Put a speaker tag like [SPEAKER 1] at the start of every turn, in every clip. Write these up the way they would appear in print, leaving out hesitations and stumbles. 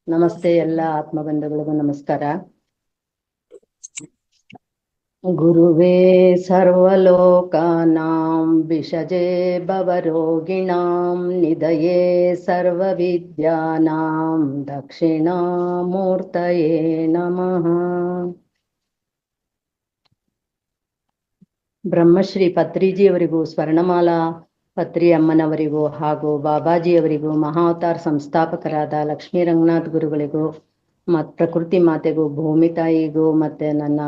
[SPEAKER 1] ನಮಸ್ತೆ ಎಲ್ಲ ಆತ್ಮಬಂಧುಗಳಿಗೂ ನಮಸ್ಕಾರ. ಗುರುವೇ ಸರ್ವಲೋಕಾನಾಂ ವಿಷಜೇ ಭವರೋಗಿಣಾಂ ನಿಧಯೇ ಸರ್ವವಿದ್ಯಾನಾಂ ದಕ್ಷಿಣಾಮೂರ್ತಯೇ ನಮಃ. ಬ್ರಹ್ಮಶ್ರೀ ಪತ್ರಿಜಿಯವರಿಗೂ, ಸ್ವರ್ಣಮಾಲಾ ಪತ್ರಿ ಅಮ್ಮನವರಿಗೂ ಹಾಗೂ ಬಾಬಾಜಿಯವರಿಗೂ, ಮಹಾವತಾರ್ ಸಂಸ್ಥಾಪಕರಾದ ಲಕ್ಷ್ಮೀ ರಂಗನಾಥ್ ಗುರುಗಳಿಗೂ ಮತ್ತು ಪ್ರಕೃತಿ ಮಾತೆಗೂ, ಭೂಮಿ ತಾಯಿಗೂ ಮತ್ತು ನನ್ನ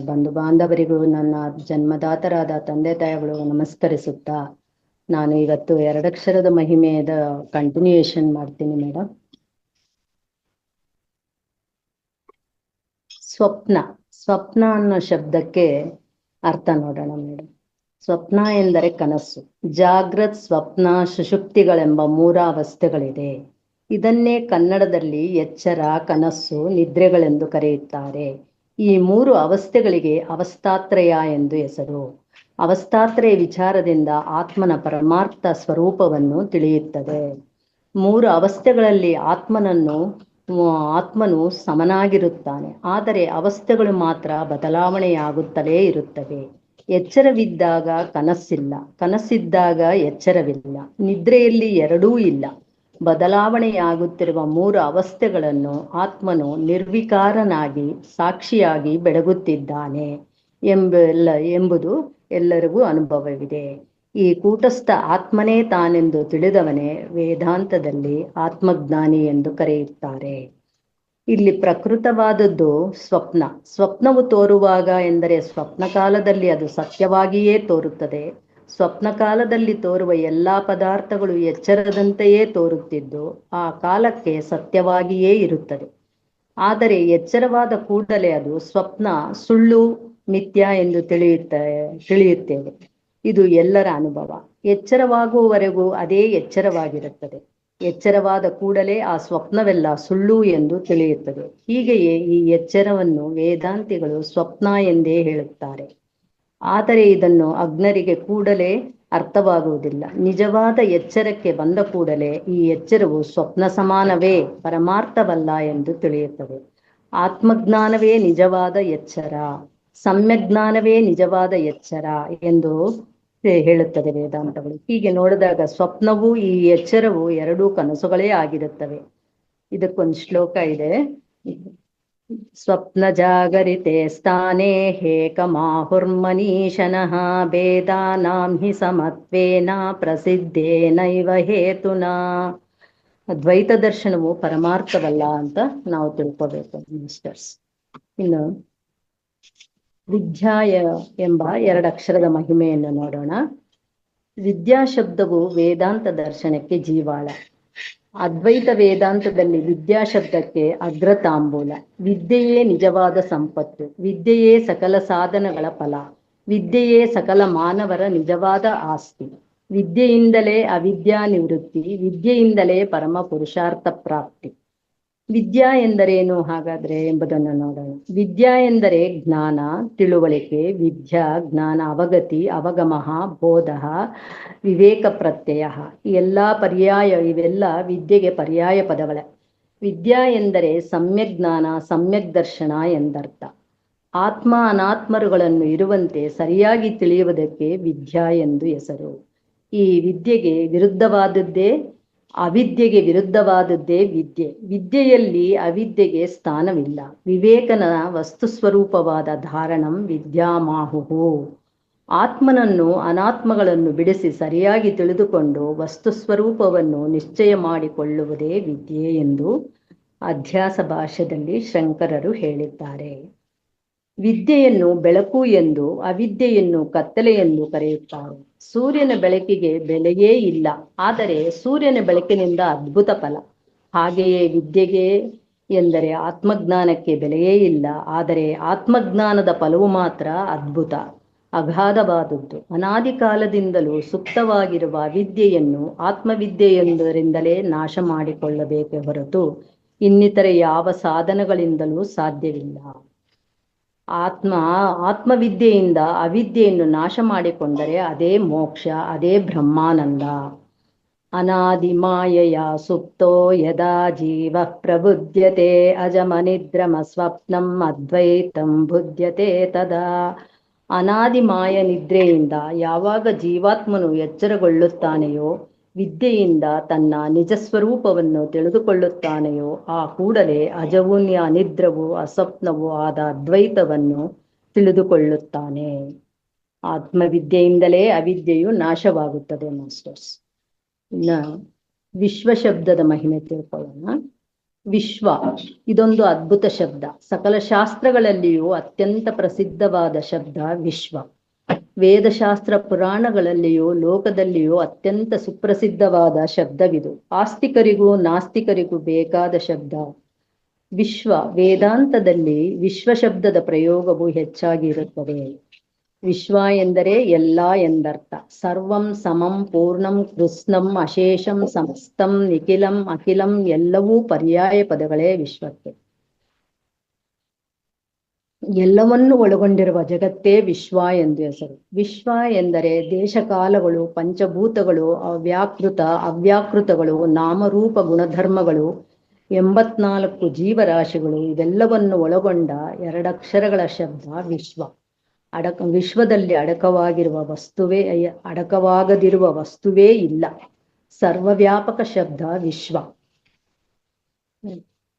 [SPEAKER 1] ಬಂಧು ಬಾಂಧವರಿಗೂ, ನನ್ನ ಜನ್ಮದಾತರಾದ ತಂದೆ ತಾಯಿಗಳು ನಮಸ್ಕರಿಸುತ್ತಾ, ನಾನು ಇವತ್ತು ಎರಡಕ್ಷರದ ಮಹಿಮೆಯದ ಕಂಟಿನ್ಯೂಯೇಷನ್ ಮಾಡ್ತೀನಿ ಮೇಡಮ್. ಸ್ವಪ್ನ ಅನ್ನೋ ಶಬ್ದಕ್ಕೆ ಅರ್ಥ ನೋಡೋಣ ಮೇಡಮ್. ಸ್ವಪ್ನ ಎಂದರೆ ಕನಸು. ಜಾಗೃತ್, ಸ್ವಪ್ನ, ಸುಷುಪ್ತಿಗಳೆಂಬ 3 ಅವಸ್ಥೆಗಳಿದೆ. ಇದನ್ನೇ ಕನ್ನಡದಲ್ಲಿ ಎಚ್ಚರ, ಕನಸು, ನಿದ್ರೆಗಳೆಂದು ಕರೆಯುತ್ತಾರೆ. ಈ 3 ಅವಸ್ಥೆಗಳಿಗೆ ಅವಸ್ಥಾತ್ರಯ ಎಂದು ಹೆಸರು. ಅವಸ್ಥಾತ್ರಯ ವಿಚಾರದಿಂದ ಆತ್ಮನ ಪರಮಾರ್ಥ ಸ್ವರೂಪವನ್ನು ತಿಳಿಯುತ್ತದೆ. 3 ಅವಸ್ಥೆಗಳಲ್ಲಿ ಆತ್ಮನು ಸಮನಾಗಿರುತ್ತಾನೆ. ಆದರೆ ಅವಸ್ಥೆಗಳು ಮಾತ್ರ ಬದಲಾವಣೆಯಾಗುತ್ತಲೇ ಇರುತ್ತವೆ. ಎಚ್ಚರವಿದ್ದಾಗ ಕನಸಿಲ್ಲ, ಕನಸಿದ್ದಾಗ ಎಚ್ಚರವಿಲ್ಲ, ನಿದ್ರೆಯಲ್ಲಿ ಎರಡೂ ಇಲ್ಲ. ಬದಲಾವಣೆಯಾಗುತ್ತಿರುವ 3 ಅವಸ್ಥೆಗಳನ್ನು ಆತ್ಮನು ನಿರ್ವಿಕಾರನಾಗಿ ಸಾಕ್ಷಿಯಾಗಿ ಬೆಳಗುತ್ತಿದ್ದಾನೆ ಎಂಬುದು ಎಲ್ಲರಿಗೂ ಅನುಭವವಿದೆ. ಈ ಕೂಟಸ್ಥ ಆತ್ಮನೇ ತಾನೆಂದು ತಿಳಿದವನೇ ವೇದಾಂತದಲ್ಲಿ ಆತ್ಮಜ್ಞಾನಿ ಎಂದು ಕರೆಯುತ್ತಾರೆ. ಇಲ್ಲಿ ಪ್ರಕೃತವಾದದ್ದು ಸ್ವಪ್ನವು ತೋರುವಾಗ ಎಂದರೆ ಸ್ವಪ್ನ ಕಾಲದಲ್ಲಿ ಅದು ಸತ್ಯವಾಗಿಯೇ ತೋರುತ್ತದೆ. ಸ್ವಪ್ನ ಕಾಲದಲ್ಲಿ ತೋರುವ ಎಲ್ಲ ಪದಾರ್ಥಗಳು ಎಚ್ಚರದಂತೆಯೇ ತೋರುತ್ತಿದ್ದು ಆ ಕಾಲಕ್ಕೆ ಸತ್ಯವಾಗಿಯೇ ಇರುತ್ತದೆ. ಆದರೆ ಎಚ್ಚರವಾದ ಕೂಡಲೇ ಅದು ಸ್ವಪ್ನ ಸುಳ್ಳು, ಮಿಥ್ಯ ಎಂದು ತಿಳಿಯುತ್ತೇವೆ. ಇದು ಎಲ್ಲರ ಅನುಭವ. ಎಚ್ಚರವಾಗುವವರೆಗೂ ಅದೇ ಎಚ್ಚರವಾಗಿರುತ್ತದೆ. ಎಚ್ಚರವಾದ ಕೂಡಲೇ ಆ ಸ್ವಪ್ನವೆಲ್ಲ ಸುಳ್ಳು ಎಂದು ತಿಳಿಯುತ್ತದೆ. ಹೀಗೆಯೇ ಈ ಎಚ್ಚರವನ್ನು ವೇದಾಂತಿಗಳು ಸ್ವಪ್ನ ಎಂದೇ ಹೇಳುತ್ತಾರೆ. ಆದರೆ ಇದನ್ನು ಅಜ್ಞರಿಗೆ ಕೂಡಲೇ ಅರ್ಥವಾಗುವುದಿಲ್ಲ. ನಿಜವಾದ ಎಚ್ಚರಕ್ಕೆ ಬಂದ ಕೂಡಲೇ ಈ ಎಚ್ಚರವು ಸ್ವಪ್ನ ಸಮಾನವೇ, ಪರಮಾರ್ಥವಲ್ಲ ಎಂದು ತಿಳಿಯುತ್ತದೆ. ಆತ್ಮಜ್ಞಾನವೇ ನಿಜವಾದ ಎಚ್ಚರ, ಸಮ್ಯಜ್ಞಾನವೇ ನಿಜವಾದ ಎಚ್ಚರ ಎಂದು ಹೇಳುತ್ತದೆ ವೇದಾಂತಗಳು. ಹೀಗೆ ನೋಡಿದಾಗ ಸ್ವಪ್ನವೂ ಈ ಎಚ್ಚರವು ಎರಡೂ ಕನಸುಗಳೇ ಆಗಿರುತ್ತವೆ. ಇದಕ್ಕೊಂದು ಶ್ಲೋಕ ಇದೆ. ಸ್ವಪ್ನ ಜಾಗರಿತೆ ಸ್ಥಾನೇ ಹೇಕಮಾಹುರ್ಮನೀಶನಃ ಭೇದಾನಾಂ ಹಿ ಸಮತ್ವೇನ ಪ್ರಸಿದ್ಧೇನೈವ ಹೇತುನಾ. ದ್ವೈತ ದರ್ಶನವು ಪರಮಾರ್ಥವಲ್ಲ ಅಂತ ನಾವು ತಿಳ್ಕೋಬೇಕು ಮಾಸ್ಟರ್ಸ್. ಇನ್ನು ವಿದ್ಯಾಯ ಎಂಬ 2 ಅಕ್ಷರದ ಮಹಿಮೆಯನ್ನು ನೋಡೋಣ. ವಿದ್ಯಾ ಶಬ್ದವು ವೇದಾಂತ ದರ್ಶನಕ್ಕೆ ಜೀವಾಳ. ಅದ್ವೈತ ವೇದಾಂತದಲ್ಲಿ ವಿದ್ಯಾ ಶಬ್ದಕ್ಕೆ ಅಗ್ರತಾಂಬೂಲ. ವಿದ್ಯೆಯೇ ನಿಜವಾದ ಸಂಪತ್ತು, ವಿದ್ಯೆಯೇ ಸಕಲ ಸಾಧನಗಳ ಫಲ, ವಿದ್ಯೆಯೇ ಸಕಲ ಮಾನವರ ನಿಜವಾದ ಆಸ್ತಿ. ವಿದ್ಯೆಯಿಂದಲೇ ಅವಿದ್ಯಾ ನಿವೃತ್ತಿ, ವಿದ್ಯೆಯಿಂದಲೇ ಪರಮ ಪುರುಷಾರ್ಥ ಪ್ರಾಪ್ತಿ. ವಿದ್ಯಾ ಎಂದರೇನು ಹಾಗಾದ್ರೆ ಎಂಬುದನ್ನು ನೋಡೋಣ. ವಿದ್ಯಾ ಎಂದರೆ ಜ್ಞಾನ, ತಿಳುವಳಿಕೆ. ವಿದ್ಯಾ ಜ್ಞಾನ, ಅವಗತಿ, ಅವಗಮಃ, ಬೋಧ, ವಿವೇಕ ಪ್ರತ್ಯಯ. ಇವೆಲ್ಲ ವಿದ್ಯೆಗೆ ಪರ್ಯಾಯ ಪದಗಳೇ. ವಿದ್ಯಾ ಎಂದರೆ ಸಮ್ಯಕ್ ಜ್ಞಾನ, ಸಮ್ಯಕ್ ದರ್ಶನ ಎಂದರ್ಥ. ಆತ್ಮ ಅನಾತ್ಮರುಗಳನ್ನು ಇರುವಂತೆ ಸರಿಯಾಗಿ ತಿಳಿಯುವುದಕ್ಕೆ ವಿದ್ಯಾ ಎಂದು ಹೆಸರು. ಈ ಅವಿದ್ಯೆಗೆ ವಿರುದ್ಧವಾದದ್ದೇ ವಿದ್ಯೆ. ವಿದ್ಯೆಯಲ್ಲಿ ಅವಿದ್ಯೆಗೆ ಸ್ಥಾನವಿಲ್ಲ. ವಿವೇಕನ ವಸ್ತುಸ್ವರೂಪವಾದ ಧಾರಣಂ ವಿದ್ಯಾಮಾಹುಹು. ಆತ್ಮನನ್ನು ಅನಾತ್ಮಗಳನ್ನು ಬಿಡಿಸಿ ಸರಿಯಾಗಿ ತಿಳಿದುಕೊಂಡು ವಸ್ತುಸ್ವರೂಪವನ್ನು ನಿಶ್ಚಯ ಮಾಡಿಕೊಳ್ಳುವುದೇ ವಿದ್ಯೆ ಎಂದು ಅಧ್ಯಾಸ ಭಾಷ್ಯದಲ್ಲಿ ಶಂಕರರು ಹೇಳಿದ್ದಾರೆ. ವಿದ್ಯೆಯನ್ನು ಬೆಳಕು ಎಂದು, ಅವಿದ್ಯೆಯನ್ನು ಕತ್ತಲೆ ಎಂದು ಕರೆಯುತ್ತಾರೆ. ಸೂರ್ಯನ ಬೆಳಕಿಗೆ ಬೆಲೆಯೇ ಇಲ್ಲ, ಆದರೆ ಸೂರ್ಯನ ಬೆಳಕಿನಿಂದ ಅದ್ಭುತ ಫಲ. ಹಾಗೆಯೇ ವಿದ್ಯೆಗೆ ಎಂದರೆ ಆತ್ಮಜ್ಞಾನಕ್ಕೆ ಬೆಲೆಯೇ ಇಲ್ಲ, ಆದರೆ ಆತ್ಮಜ್ಞಾನದ ಫಲವು ಮಾತ್ರ ಅದ್ಭುತ, ಅಗಾಧವಾದದ್ದು. ಅನಾದಿ ಕಾಲದಿಂದಲೂ ಸುಪ್ತವಾಗಿರುವ ಅವಿದ್ಯೆಯನ್ನು ಆತ್ಮವಿದ್ಯೆಯೊಂದರಿಂದಲೇ ನಾಶ ಮಾಡಿಕೊಳ್ಳಬೇಕೆ ಹೊರತು ಇನ್ನಿತರ ಯಾವ ಸಾಧನಗಳಿಂದಲೂ ಸಾಧ್ಯವಿಲ್ಲ. ಆತ್ಮವಿದ್ಯೆಯಿಂದ ಅವಿದ್ಯೆಯನ್ನು ನಾಶ ಮಾಡಿಕೊಂಡರೆ ಅದೇ ಮೋಕ್ಷ, ಅದೇ ಬ್ರಹ್ಮಾನಂದ. ಅನಾದಿಮಾಯೆಯ ಸುಪ್ತೋ ಯದಾ ಜೀವ ಪ್ರಬುದ್ಯತೆ ಅಜಮನಿದ್ರಮಸ್ವಪ್ನಂ ಅದ್ವೈತಂ ಬುದ್ಯತೆ ತದಾ. ಅನಾದಿ ಮಾಯ ನಿದ್ರೆಯಿಂದ ಯಾವಾಗ ಜೀವಾತ್ಮನು ಎಚ್ಚರಗೊಳ್ಳುತ್ತಾನೆಯೋ, ವಿದ್ಯೆಯಿಂದ ತನ್ನ ನಿಜಸ್ವರೂಪವನ್ನು ತಿಳಿದುಕೊಳ್ಳುತ್ತಾನೆಯೋ, ಆ ಕೂಡಲೇ ಅಜವು ಅನಿದ್ರವು ಅಸ್ವಪ್ನವೂ ಆದ ಅದ್ವೈತವನ್ನು ತಿಳಿದುಕೊಳ್ಳುತ್ತಾನೆ. ಆತ್ಮವಿದ್ಯೆಯಿಂದಲೇ ಅವಿದ್ಯೆಯು ನಾಶವಾಗುತ್ತದೆ ಮಾಸ್ಟರ್ಸ್. ಇನ್ನ ವಿಶ್ವ ಶಬ್ದದ ಮಹಿಮೆ ತಿಳ್ಕೊಳ್ಳೋಣ. ವಿಶ್ವ ಇದೊಂದು ಅದ್ಭುತ ಶಬ್ದ. ಸಕಲ ಶಾಸ್ತ್ರಗಳಲ್ಲಿಯೂ ಅತ್ಯಂತ ಪ್ರಸಿದ್ಧವಾದ ಶಬ್ದ ವಿಶ್ವ. ವೇದಶಾಸ್ತ್ರ ಪುರಾಣಗಳಲ್ಲಿಯೂ ಲೋಕದಲ್ಲಿಯೂ ಅತ್ಯಂತ ಸುಪ್ರಸಿದ್ಧವಾದ ಶಬ್ದವಿದು. ಆಸ್ತಿಕರಿಗೂ ನಾಸ್ತಿಕರಿಗೂ ಬೇಕಾದ ಶಬ್ದ ವಿಶ್ವ. ವೇದಾಂತದಲ್ಲಿ ವಿಶ್ವ ಶಬ್ದದ ಪ್ರಯೋಗವು ಹೆಚ್ಚಾಗಿ ಇರುತ್ತದೆ. ವಿಶ್ವ ಎಂದರೆ ಎಲ್ಲ ಎಂದರ್ಥ. ಸರ್ವಂ ಸಮಂ ಪೂರ್ಣಂ ಕೃಷ್ಣಂ ಅಶೇಷಂ ಸಮಸ್ತಂ ನಿಖಿಲಂ ಅಖಿಲಂ ಎಲ್ಲವೂ ಪರ್ಯಾಯ ಪದಗಳೇ ವಿಶ್ವಕ್ಕೆ. ಎಲ್ಲವನ್ನು ಒಳಗೊಂಡಿರುವ ಜಗತ್ತೇ ವಿಶ್ವ ಎಂದು ಹೆಸರು. ವಿಶ್ವ ಎಂದರೆ ದೇಶಕಾಲಗಳು, ಪಂಚಭೂತಗಳು, ಅವ್ಯಾಕೃತಗಳು, ನಾಮರೂಪ ಗುಣಧರ್ಮಗಳು, 84 ಜೀವರಾಶಿಗಳು, ಇದೆಲ್ಲವನ್ನು ಒಳಗೊಂಡ ಎರಡಕ್ಷರಗಳ ಶಬ್ದ ವಿಶ್ವ. ವಿಶ್ವದಲ್ಲಿ ಅಡಕವಾಗದಿರುವ ವಸ್ತುವೇ ಇಲ್ಲ. ಸರ್ವವ್ಯಾಪಕ ಶಬ್ದ ವಿಶ್ವ.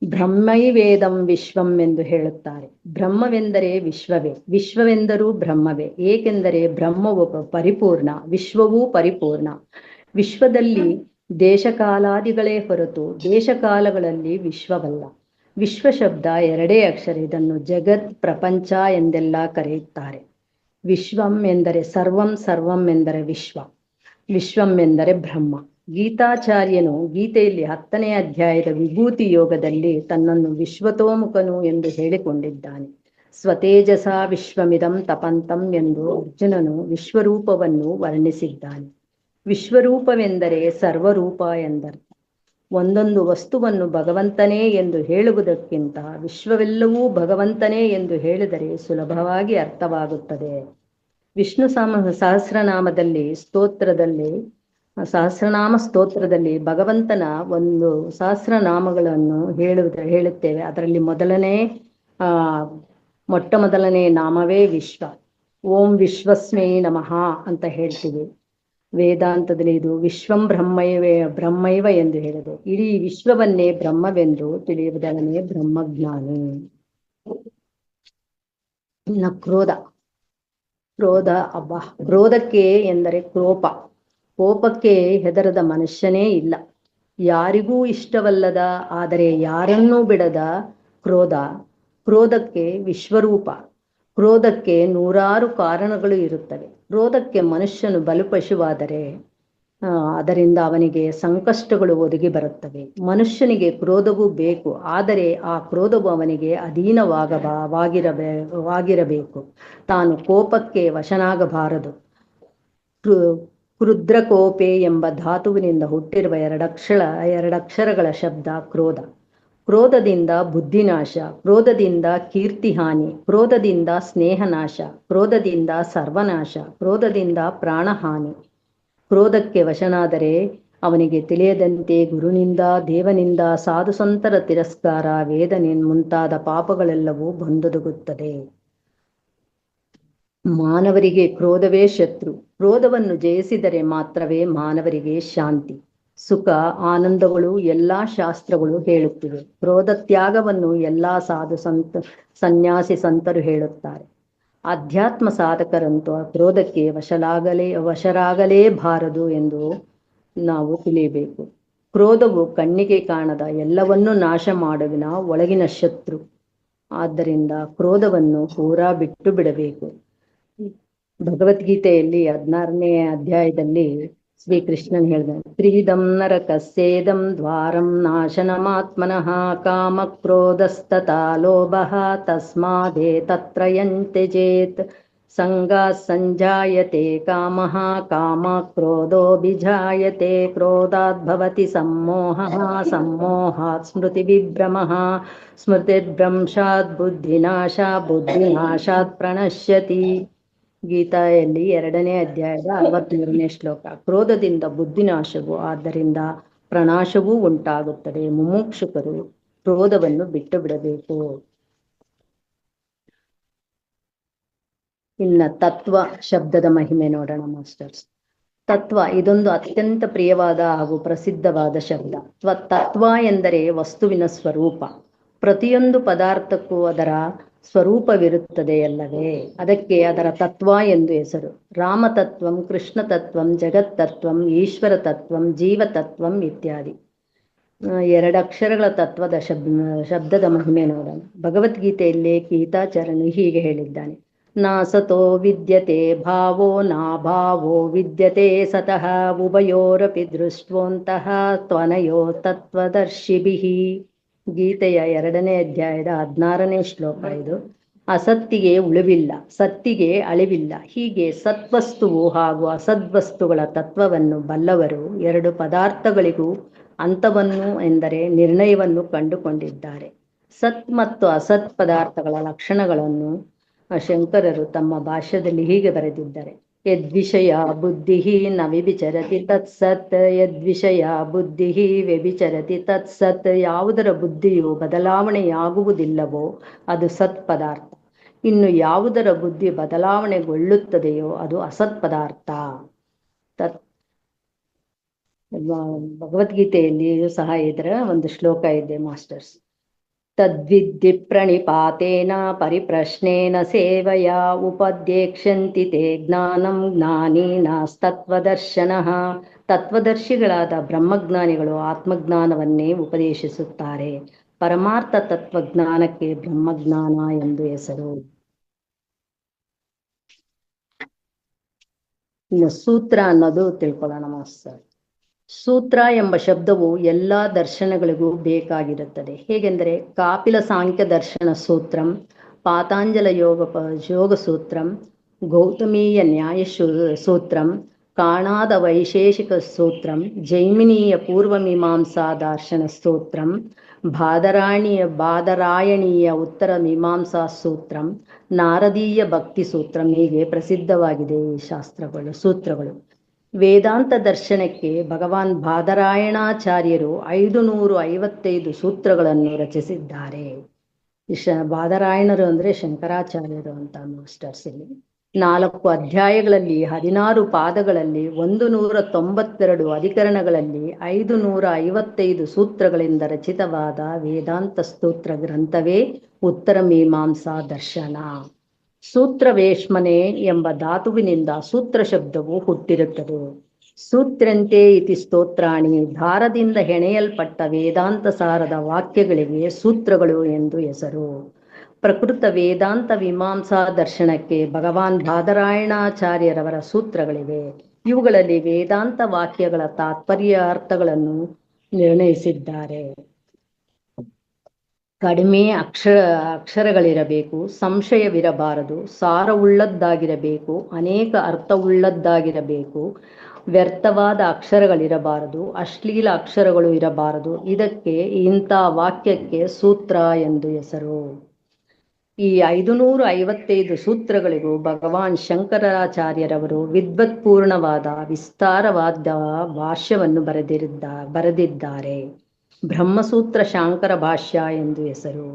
[SPEAKER 1] ಬ್ರಹ್ಮೈವೇದಂ ವಿಶ್ವಂ ಎಂದು ಹೇಳುತ್ತಾರೆ. ಬ್ರಹ್ಮವೆಂದರೆ ವಿಶ್ವವೇ, ವಿಶ್ವವೆಂದರೂ ಬ್ರಹ್ಮವೇ. ಏಕೆಂದರೆ ಬ್ರಹ್ಮವು ಪರಿಪೂರ್ಣ, ವಿಶ್ವವೂ ಪರಿಪೂರ್ಣ. ವಿಶ್ವದಲ್ಲಿ ದೇಶಕಾಲಾದಿಗಳೇ ಹೊರತು ದೇಶಕಾಲಗಳಲ್ಲಿ ವಿಶ್ವವಲ್ಲ. ವಿಶ್ವ ಶಬ್ದ 2 ಅಕ್ಷರ. ಇದನ್ನು ಜಗತ್, ಪ್ರಪಂಚ ಎಂದೆಲ್ಲ ಕರೆಯುತ್ತಾರೆ. ವಿಶ್ವಂ ಎಂದರೆ ಸರ್ವಂ, ಸರ್ವಂ ಎಂದರೆ ವಿಶ್ವ, ವಿಶ್ವಂ ಎಂದರೆ ಬ್ರಹ್ಮ. ಗೀತಾಚಾರ್ಯನು ಗೀತೆಯಲ್ಲಿ 10ನೇ ಅಧ್ಯಾಯದ ವಿಭೂತಿ ಯೋಗದಲ್ಲಿ ತನ್ನನ್ನು ವಿಶ್ವತೋಮುಖನು ಎಂದು ಹೇಳಿಕೊಂಡಿದ್ದಾನೆ. ಸ್ವತೇಜಸ ವಿಶ್ವಮಿದಂ ತಪಂತಂ ಎಂದು ಅರ್ಜುನನು ವಿಶ್ವರೂಪವನ್ನು ವರ್ಣಿಸಿದ್ದಾನೆ. ವಿಶ್ವರೂಪವೆಂದರೆ ಸರ್ವರೂಪ ಎಂದರ್ಥ. ಒಂದೊಂದು ವಸ್ತುವನ್ನು ಭಗವಂತನೇ ಎಂದು ಹೇಳುವುದಕ್ಕಿಂತ ವಿಶ್ವವೆಲ್ಲವೂ ಭಗವಂತನೇ ಎಂದು ಹೇಳಿದರೆ ಸುಲಭವಾಗಿ ಅರ್ಥವಾಗುತ್ತದೆ. ವಿಷ್ಣು ಸಹಸ್ರನಾಮ ಸ್ತೋತ್ರದಲ್ಲಿ ಭಗವಂತನ ಒಂದು ಸಹಸ್ರನಾಮಗಳನ್ನು ಹೇಳುತ್ತೇವೆ. ಅದರಲ್ಲಿ ಮೊಟ್ಟ ಮೊದಲನೇ ನಾಮವೇ ವಿಶ್ವ. ಓಂ ವಿಶ್ವಸ್ಮೈ ನಮಃ ಅಂತ ಹೇಳ್ತೀವಿ. ವೇದಾಂತದಲ್ಲಿ ಇದು ವಿಶ್ವಂ ಬ್ರಹ್ಮೈವ ಎಂದು ಹೇಳಿದೆ. ಇಡೀ ವಿಶ್ವವನ್ನೇ ಬ್ರಹ್ಮವೆಂದು ತಿಳಿಯುವುದನ್ನೇ ಬ್ರಹ್ಮಜ್ಞಾನಿ. ಇನ್ನು ಕ್ರೋಧಕ್ಕೆ ಎಂದರೆ ಕೋಪಕ್ಕೆ ಹೆದರದ ಮನುಷ್ಯನೇ ಇಲ್ಲ. ಯಾರಿಗೂ ಇಷ್ಟವಲ್ಲದ ಆದರೆ ಯಾರನ್ನೂ ಬಿಡದ ಕ್ರೋಧಕ್ಕೆ ವಿಶ್ವರೂಪ. ಕ್ರೋಧಕ್ಕೆ 100 ಕಾರಣಗಳು ಇರುತ್ತವೆ. ಕ್ರೋಧಕ್ಕೆ ಮನುಷ್ಯನು ಬಲಿಪಶುವಾದರೆ ಅದರಿಂದ ಅವನಿಗೆ ಸಂಕಷ್ಟಗಳು ಒದಗಿ ಬರುತ್ತವೆ. ಮನುಷ್ಯನಿಗೆ ಕ್ರೋಧವೂ ಬೇಕು, ಆದರೆ ಆ ಕ್ರೋಧವು ಅವನಿಗೆ ಅಧೀನವಾಗಿರಬೇಕು. ತಾನು ಕೋಪಕ್ಕೆ ವಶನಾಗಬಾರದು. ಕೃದ್ರಕೋಪೆ ಎಂಬ ಧಾತುವಿನಿಂದ ಹುಟ್ಟಿರುವ 2 ಅಕ್ಷರಗಳ ಶಬ್ದ ಕ್ರೋಧ. ಕ್ರೋಧದಿಂದ ಬುದ್ಧಿನಾಶ, ಕ್ರೋಧದಿಂದ ಕೀರ್ತಿಹಾನಿ, ಕ್ರೋಧದಿಂದ ಸ್ನೇಹನಾಶ, ಕ್ರೋಧದಿಂದ ಸರ್ವನಾಶ, ಕ್ರೋಧದಿಂದ ಪ್ರಾಣಹಾನಿ. ಕ್ರೋಧಕ್ಕೆ ವಶನಾದರೆ ಅವನಿಗೆ ತಿಳಿಯದಂತೆ ಗುರುನಿಂದ, ದೇವನಿಂದ, ಸಾಧು ಸಂತರ ತಿರಸ್ಕಾರ, ವೇದನೆ ಮುಂತಾದ ಪಾಪಗಳೆಲ್ಲವೂ ಬಂದೊದಗುತ್ತದೆ. ಮಾನವರಿಗೆ ಕ್ರೋಧವೇ ಶತ್ರು. ಕ್ರೋಧವನ್ನು ಜಯಿಸಿದರೆ ಮಾತ್ರವೇ ಮಾನವರಿಗೆ ಶಾಂತಿ, ಸುಖ, ಆನಂದಗಳು ಎಲ್ಲಾ ಶಾಸ್ತ್ರಗಳು ಹೇಳುತ್ತಿವೆ. ಕ್ರೋಧ ತ್ಯಾಗವನ್ನು ಎಲ್ಲಾ ಸನ್ಯಾಸಿ ಸಂತರು ಹೇಳುತ್ತಾರೆ. ಅಧ್ಯಾತ್ಮ ಸಾಧಕರಂತೂ ಕ್ರೋಧಕ್ಕೆ ವಶರಾಗಲೇಬಾರದು ಎಂದು ನಾವು ತಿಳಿಯಬೇಕು. ಕ್ರೋಧವು ಕಣ್ಣಿಗೆ ಕಾಣದ ಎಲ್ಲವನ್ನೂ ನಾಶ ಮಾಡುವಿನ ಒಳಗಿನ ಶತ್ರು. ಆದ್ದರಿಂದ ಕ್ರೋಧವನ್ನು ಪೂರಾ ಬಿಟ್ಟು ಬಿಡಬೇಕು. ಭಗವದ್ಗೀತೆಯಲ್ಲಿ 16ನೇ ಅಧ್ಯಾಯದಲ್ಲಿ ಶ್ರೀಕೃಷ್ಣನ್ ಹೇಳಿದ, ತ್ರಿವಿಧಂ ನರಕಸ್ಯೇದಂ ದ್ವಾರಂ ನಾಶನಮಾತ್ಮನಃ ಕಾಮಕ್ರೋಧಸ್ತಥಾ ಲೋಭಃ ತಸ್ಮಾದೇತತ್ರಯಂ ತ್ಯಜೇತ್. ಸಂಗಾತ್ ಸಂಜಾಯತೆ ಕಾಮಃ, ಕಾಮಾತ್ ಕ್ರೋಧೋಭಿಜಾಯತೆ, ಕ್ರೋಧಾತ್ ಭವತಿ ಸಮ್ಮೋಹಃ, ಸಮ್ಮೋಹಾತ್ ಸ್ಮೃತಿವಿಭ್ರಮಃ, ಸ್ಮೃತಿರ್ಭ್ರಂಶಾತ್ ಬುದ್ಧಿನಾಶ, ಬುದ್ಧಿನಾಶಾತ್ ಪ್ರಣಶ್ಯತಿ. ಗೀತಾಯಲ್ಲಿ 2ನೇ ಅಧ್ಯಾಯದ 63ನೇ ಶ್ಲೋಕ. ಕ್ರೋಧದಿಂದ ಬುದ್ಧಿನಾಶವು, ಆದ್ದರಿಂದ ಪ್ರಣಾಶವೂ ಉಂಟಾಗುತ್ತದೆ. ಮುಮುಕ್ಷುಕರು ಕ್ರೋಧವನ್ನು ಬಿಟ್ಟು ಬಿಡಬೇಕು. ಇನ್ನ ತತ್ವ ಶಬ್ದದ ಮಹಿಮೆ ನೋಡೋಣ ಮಾಸ್ಟರ್ಸ್. ತತ್ವ ಇದೊಂದು ಅತ್ಯಂತ ಪ್ರಿಯವಾದ ಹಾಗೂ ಪ್ರಸಿದ್ಧವಾದ ಶಬ್ದ. ತತ್ವ ಎಂದರೆ ವಸ್ತುವಿನ ಸ್ವರೂಪ. ಪ್ರತಿಯೊಂದು ಪದಾರ್ಥಕ್ಕೂ ಅದರ ಸ್ವರೂಪವಿರುತ್ತದೆ ಅಲ್ಲವೇ, ಅದಕ್ಕೆ ಅದರ ತತ್ವ ಎಂದು ಹೆಸರು. ರಾಮತತ್ವಂ, ಕೃಷ್ಣ ತತ್ವಂ, ಜಗತ್ತತ್ವಂ, ಈಶ್ವರ ತತ್ವಂ, ಜೀವತತ್ವಂ ಇತ್ಯಾದಿ. 2 ಅಕ್ಷರಗಳ ತತ್ವದ ಶಬ್ದದ ಮಹಿಮೆ ನೋಡೋಣ. ಭಗವದ್ಗೀತೆಯಲ್ಲಿ ಗೀತಾಚಾರ್ಯನು ಹೀಗೆ ಹೇಳಿದ್ದಾನೆ: ನಾ ಸತೋ ವಿದ್ಯತೆ ಭಾವೋ ನಾ ಭಾವೋ ವಿದ್ಯತೆ ಸತಃ ಉಭಯೋರಪಿ ದೃಷ್ಟ್ವೋಂತಹ ತ್ವನಯೋ ತತ್ವದರ್ಶಿಭಿಃ. ಗೀತೆಯ 2ನೇ ಅಧ್ಯಾಯದ 16ನೇ ಶ್ಲೋಕ ಇದು. ಅಸತ್ತಿಗೆ ಉಳಿವಿಲ್ಲ, ಸತ್ತಿಗೆ ಅಳಿವಿಲ್ಲ. ಹೀಗೆ ಸತ್ವಸ್ತುವು ಹಾಗೂ ಅಸದ್ವಸ್ತುಗಳ ತತ್ವವನ್ನು ಬಲ್ಲವರು 2 ಪದಾರ್ಥಗಳಿಗೂ ಅಂತವನ್ನು ಎಂದರೆ ನಿರ್ಣಯವನ್ನು ಕಂಡುಕೊಂಡಿದ್ದಾರೆ. ಸತ್ ಮತ್ತು ಅಸತ್ ಪದಾರ್ಥಗಳ ಲಕ್ಷಣಗಳನ್ನು ಶಂಕರರು ತಮ್ಮ ಭಾಷ್ಯದಲ್ಲಿ ಹೀಗೆ ಬರೆದಿದ್ದಾರೆ: ಯದ್ವಿಷಯ ಬುದ್ಧಿ ನ ವ್ಯಭಿಚರತಿ ತತ್ಸತ್, ಯದ್ವಿಷಯ ಬುದ್ಧಿ ವ್ಯಭಿಚರತಿ ತತ್ಸತ್. ಯಾವುದರ ಬುದ್ಧಿಯು ಬದಲಾವಣೆಯಾಗುವುದಿಲ್ಲವೋ ಅದು ಸತ್ ಪದಾರ್ಥ. ಇನ್ನು ಯಾವುದರ ಬುದ್ಧಿ ಬದಲಾವಣೆಗೊಳ್ಳುತ್ತದೆಯೋ ಅದು ಅಸತ್ ಪದಾರ್ಥ. ಭಗವದ್ಗೀತೆಯಲ್ಲಿಯೂ ಸಹ ಇದರ ಒಂದು ಶ್ಲೋಕ ಇದೆ ಮಾಸ್ಟರ್ಸ್. ತದ್ವಿದ್ಧಿ ಪ್ರಣಿಪಾತೇನ ಪರಿಪ್ರಶ್ನೇನ ಸೇವಯ ಉಪದೇಕ್ಷ್ಯಂತಿ ತೇ ಜ್ಞಾನಂ ಜ್ಞಾನಿನಸ್ತತ್ವದರ್ಶನಃ. ತತ್ವದರ್ಶಿಗಳಾದ ಬ್ರಹ್ಮಜ್ಞಾನಿಗಳು ಆತ್ಮಜ್ಞಾನವನ್ನೇ ಉಪದೇಶಿಸುತ್ತಾರೆ. ಪರಮಾರ್ಥ ತತ್ವಜ್ಞಾನಕ್ಕೆ ಬ್ರಹ್ಮಜ್ಞಾನ ಎಂದು ಹೆಸರು. ಇನ್ನು ಸೂತ್ರ ಅನ್ನೋದು ತಿಳ್ಕೊಳ್ಳೋಣ ಮಾಸ್ಟರ್. ಸೂತ್ರ ಎಂಬ ಶಬ್ದವು ಎಲ್ಲ ದರ್ಶನಗಳಿಗೂ ಬೇಕಾಗಿರುತ್ತದೆ. ಹೇಗೆಂದರೆ ಕಾಪಿಲ ಸಾಂಖ್ಯ ದರ್ಶನ ಸೂತ್ರಂ, ಪಾತಾಂಜಲ ಯೋಗ ಸೂತ್ರಂ, ಗೌತಮೀಯ ನ್ಯಾಯ ಸೂತ್ರಂ, ಕಾಣಾದ ವೈಶೇಷಿಕ ಸೂತ್ರಂ, ಜೈಮಿನೀಯ ಪೂರ್ವಮೀಮಾಂಸಾ ದರ್ಶನ ಸೂತ್ರಂ, ಬಾದರಾಯಣೀಯ ಉತ್ತರ ಮೀಮಾಂಸಾ ಸೂತ್ರಂ, ನಾರದೀಯ ಭಕ್ತಿ ಸೂತ್ರಂ. ಹೀಗೆ ಪ್ರಸಿದ್ಧವಾಗಿದೆ ಈ ಸೂತ್ರಗಳು. ವೇದಾಂತ ದರ್ಶನಕ್ಕೆ ಭಗವಾನ್ ಬಾದರಾಯಣಾಚಾರ್ಯರು 555 ಸೂತ್ರಗಳನ್ನು ರಚಿಸಿದ್ದಾರೆ. ಬಾದರಾಯಣರು ಅಂದ್ರೆ ಶಂಕರಾಚಾರ್ಯರು ಅಂತ ಮಾಸ್ಟರ್ಸ್. ಇಲ್ಲಿ 4 ಅಧ್ಯಾಯಗಳಲ್ಲಿ 16 ಪಾದಗಳಲ್ಲಿ 192 ಅಧಿಕರಣಗಳಲ್ಲಿ 555 ಸೂತ್ರಗಳಿಂದ ರಚಿತವಾದ ವೇದಾಂತ ಸ್ತೋತ್ರ ಗ್ರಂಥವೇ ಉತ್ತರ ಮೀಮಾಂಸಾ ದರ್ಶನ. ಸೂತ್ರವೇಶ್ಮನೆ ಎಂಬ ಧಾತುವಿನಿಂದ ಸೂತ್ರ ಶಬ್ದವು ಹುಟ್ಟಿರುತ್ತದೆ. ಸೂತ್ರಂತೆ ಇತಿ ಸ್ತೋತ್ರಾಣಿ. ದಾರದಿಂದ ಹೆಣೆಯಲ್ಪಟ್ಟ ವೇದಾಂತ ಸಾರದ ವಾಕ್ಯಗಳಿಗೆ ಸೂತ್ರಗಳು ಎಂದು ಹೆಸರು. ಪ್ರಕೃತ ವೇದಾಂತ ಮೀಮಾಂಸಾ ದರ್ಶನಕ್ಕೆ ಭಗವಾನ್ ಬಾದರಾಯಣಾಚಾರ್ಯರವರ ಸೂತ್ರಗಳಿವೆ. ಇವುಗಳಲ್ಲಿ ವೇದಾಂತ ವಾಕ್ಯಗಳ ತಾತ್ಪರ್ಯಾರ್ಥಗಳನ್ನು ನಿರ್ಣಯಿಸಿದ್ದಾರೆ. ಕಡಿಮೆ ಅಕ್ಷರಗಳಿರಬೇಕು, ಸಂಶಯವಿರಬಾರದು, ಸಾರವುಳ್ಳದ್ದಾಗಿರಬೇಕು, ಅನೇಕ ಅರ್ಥವುಳ್ಳದ್ದಾಗಿರಬೇಕು, ವ್ಯರ್ಥವಾದ ಅಕ್ಷರಗಳಿರಬಾರದು, ಅಶ್ಲೀಲ ಅಕ್ಷರಗಳು ಇರಬಾರದು. ಇದಕ್ಕೆ ಇಂಥ ವಾಕ್ಯಕ್ಕೆ ಸೂತ್ರ ಎಂದು ಹೆಸರು. ಈ 555 ಸೂತ್ರಗಳಿಗೂ ಭಗವಾನ್ ಶಂಕರಾಚಾರ್ಯರವರು ವಿದ್ವತ್ಪೂರ್ಣವಾದ ವಿಸ್ತಾರವಾದ ಭಾಷ್ಯವನ್ನು ಬರೆದಿದ್ದಾರೆ. ಬ್ರಹ್ಮಸೂತ್ರ ಶಾಂಕರ ಭಾಷ್ಯ ಎಂದು ಹೆಸರು.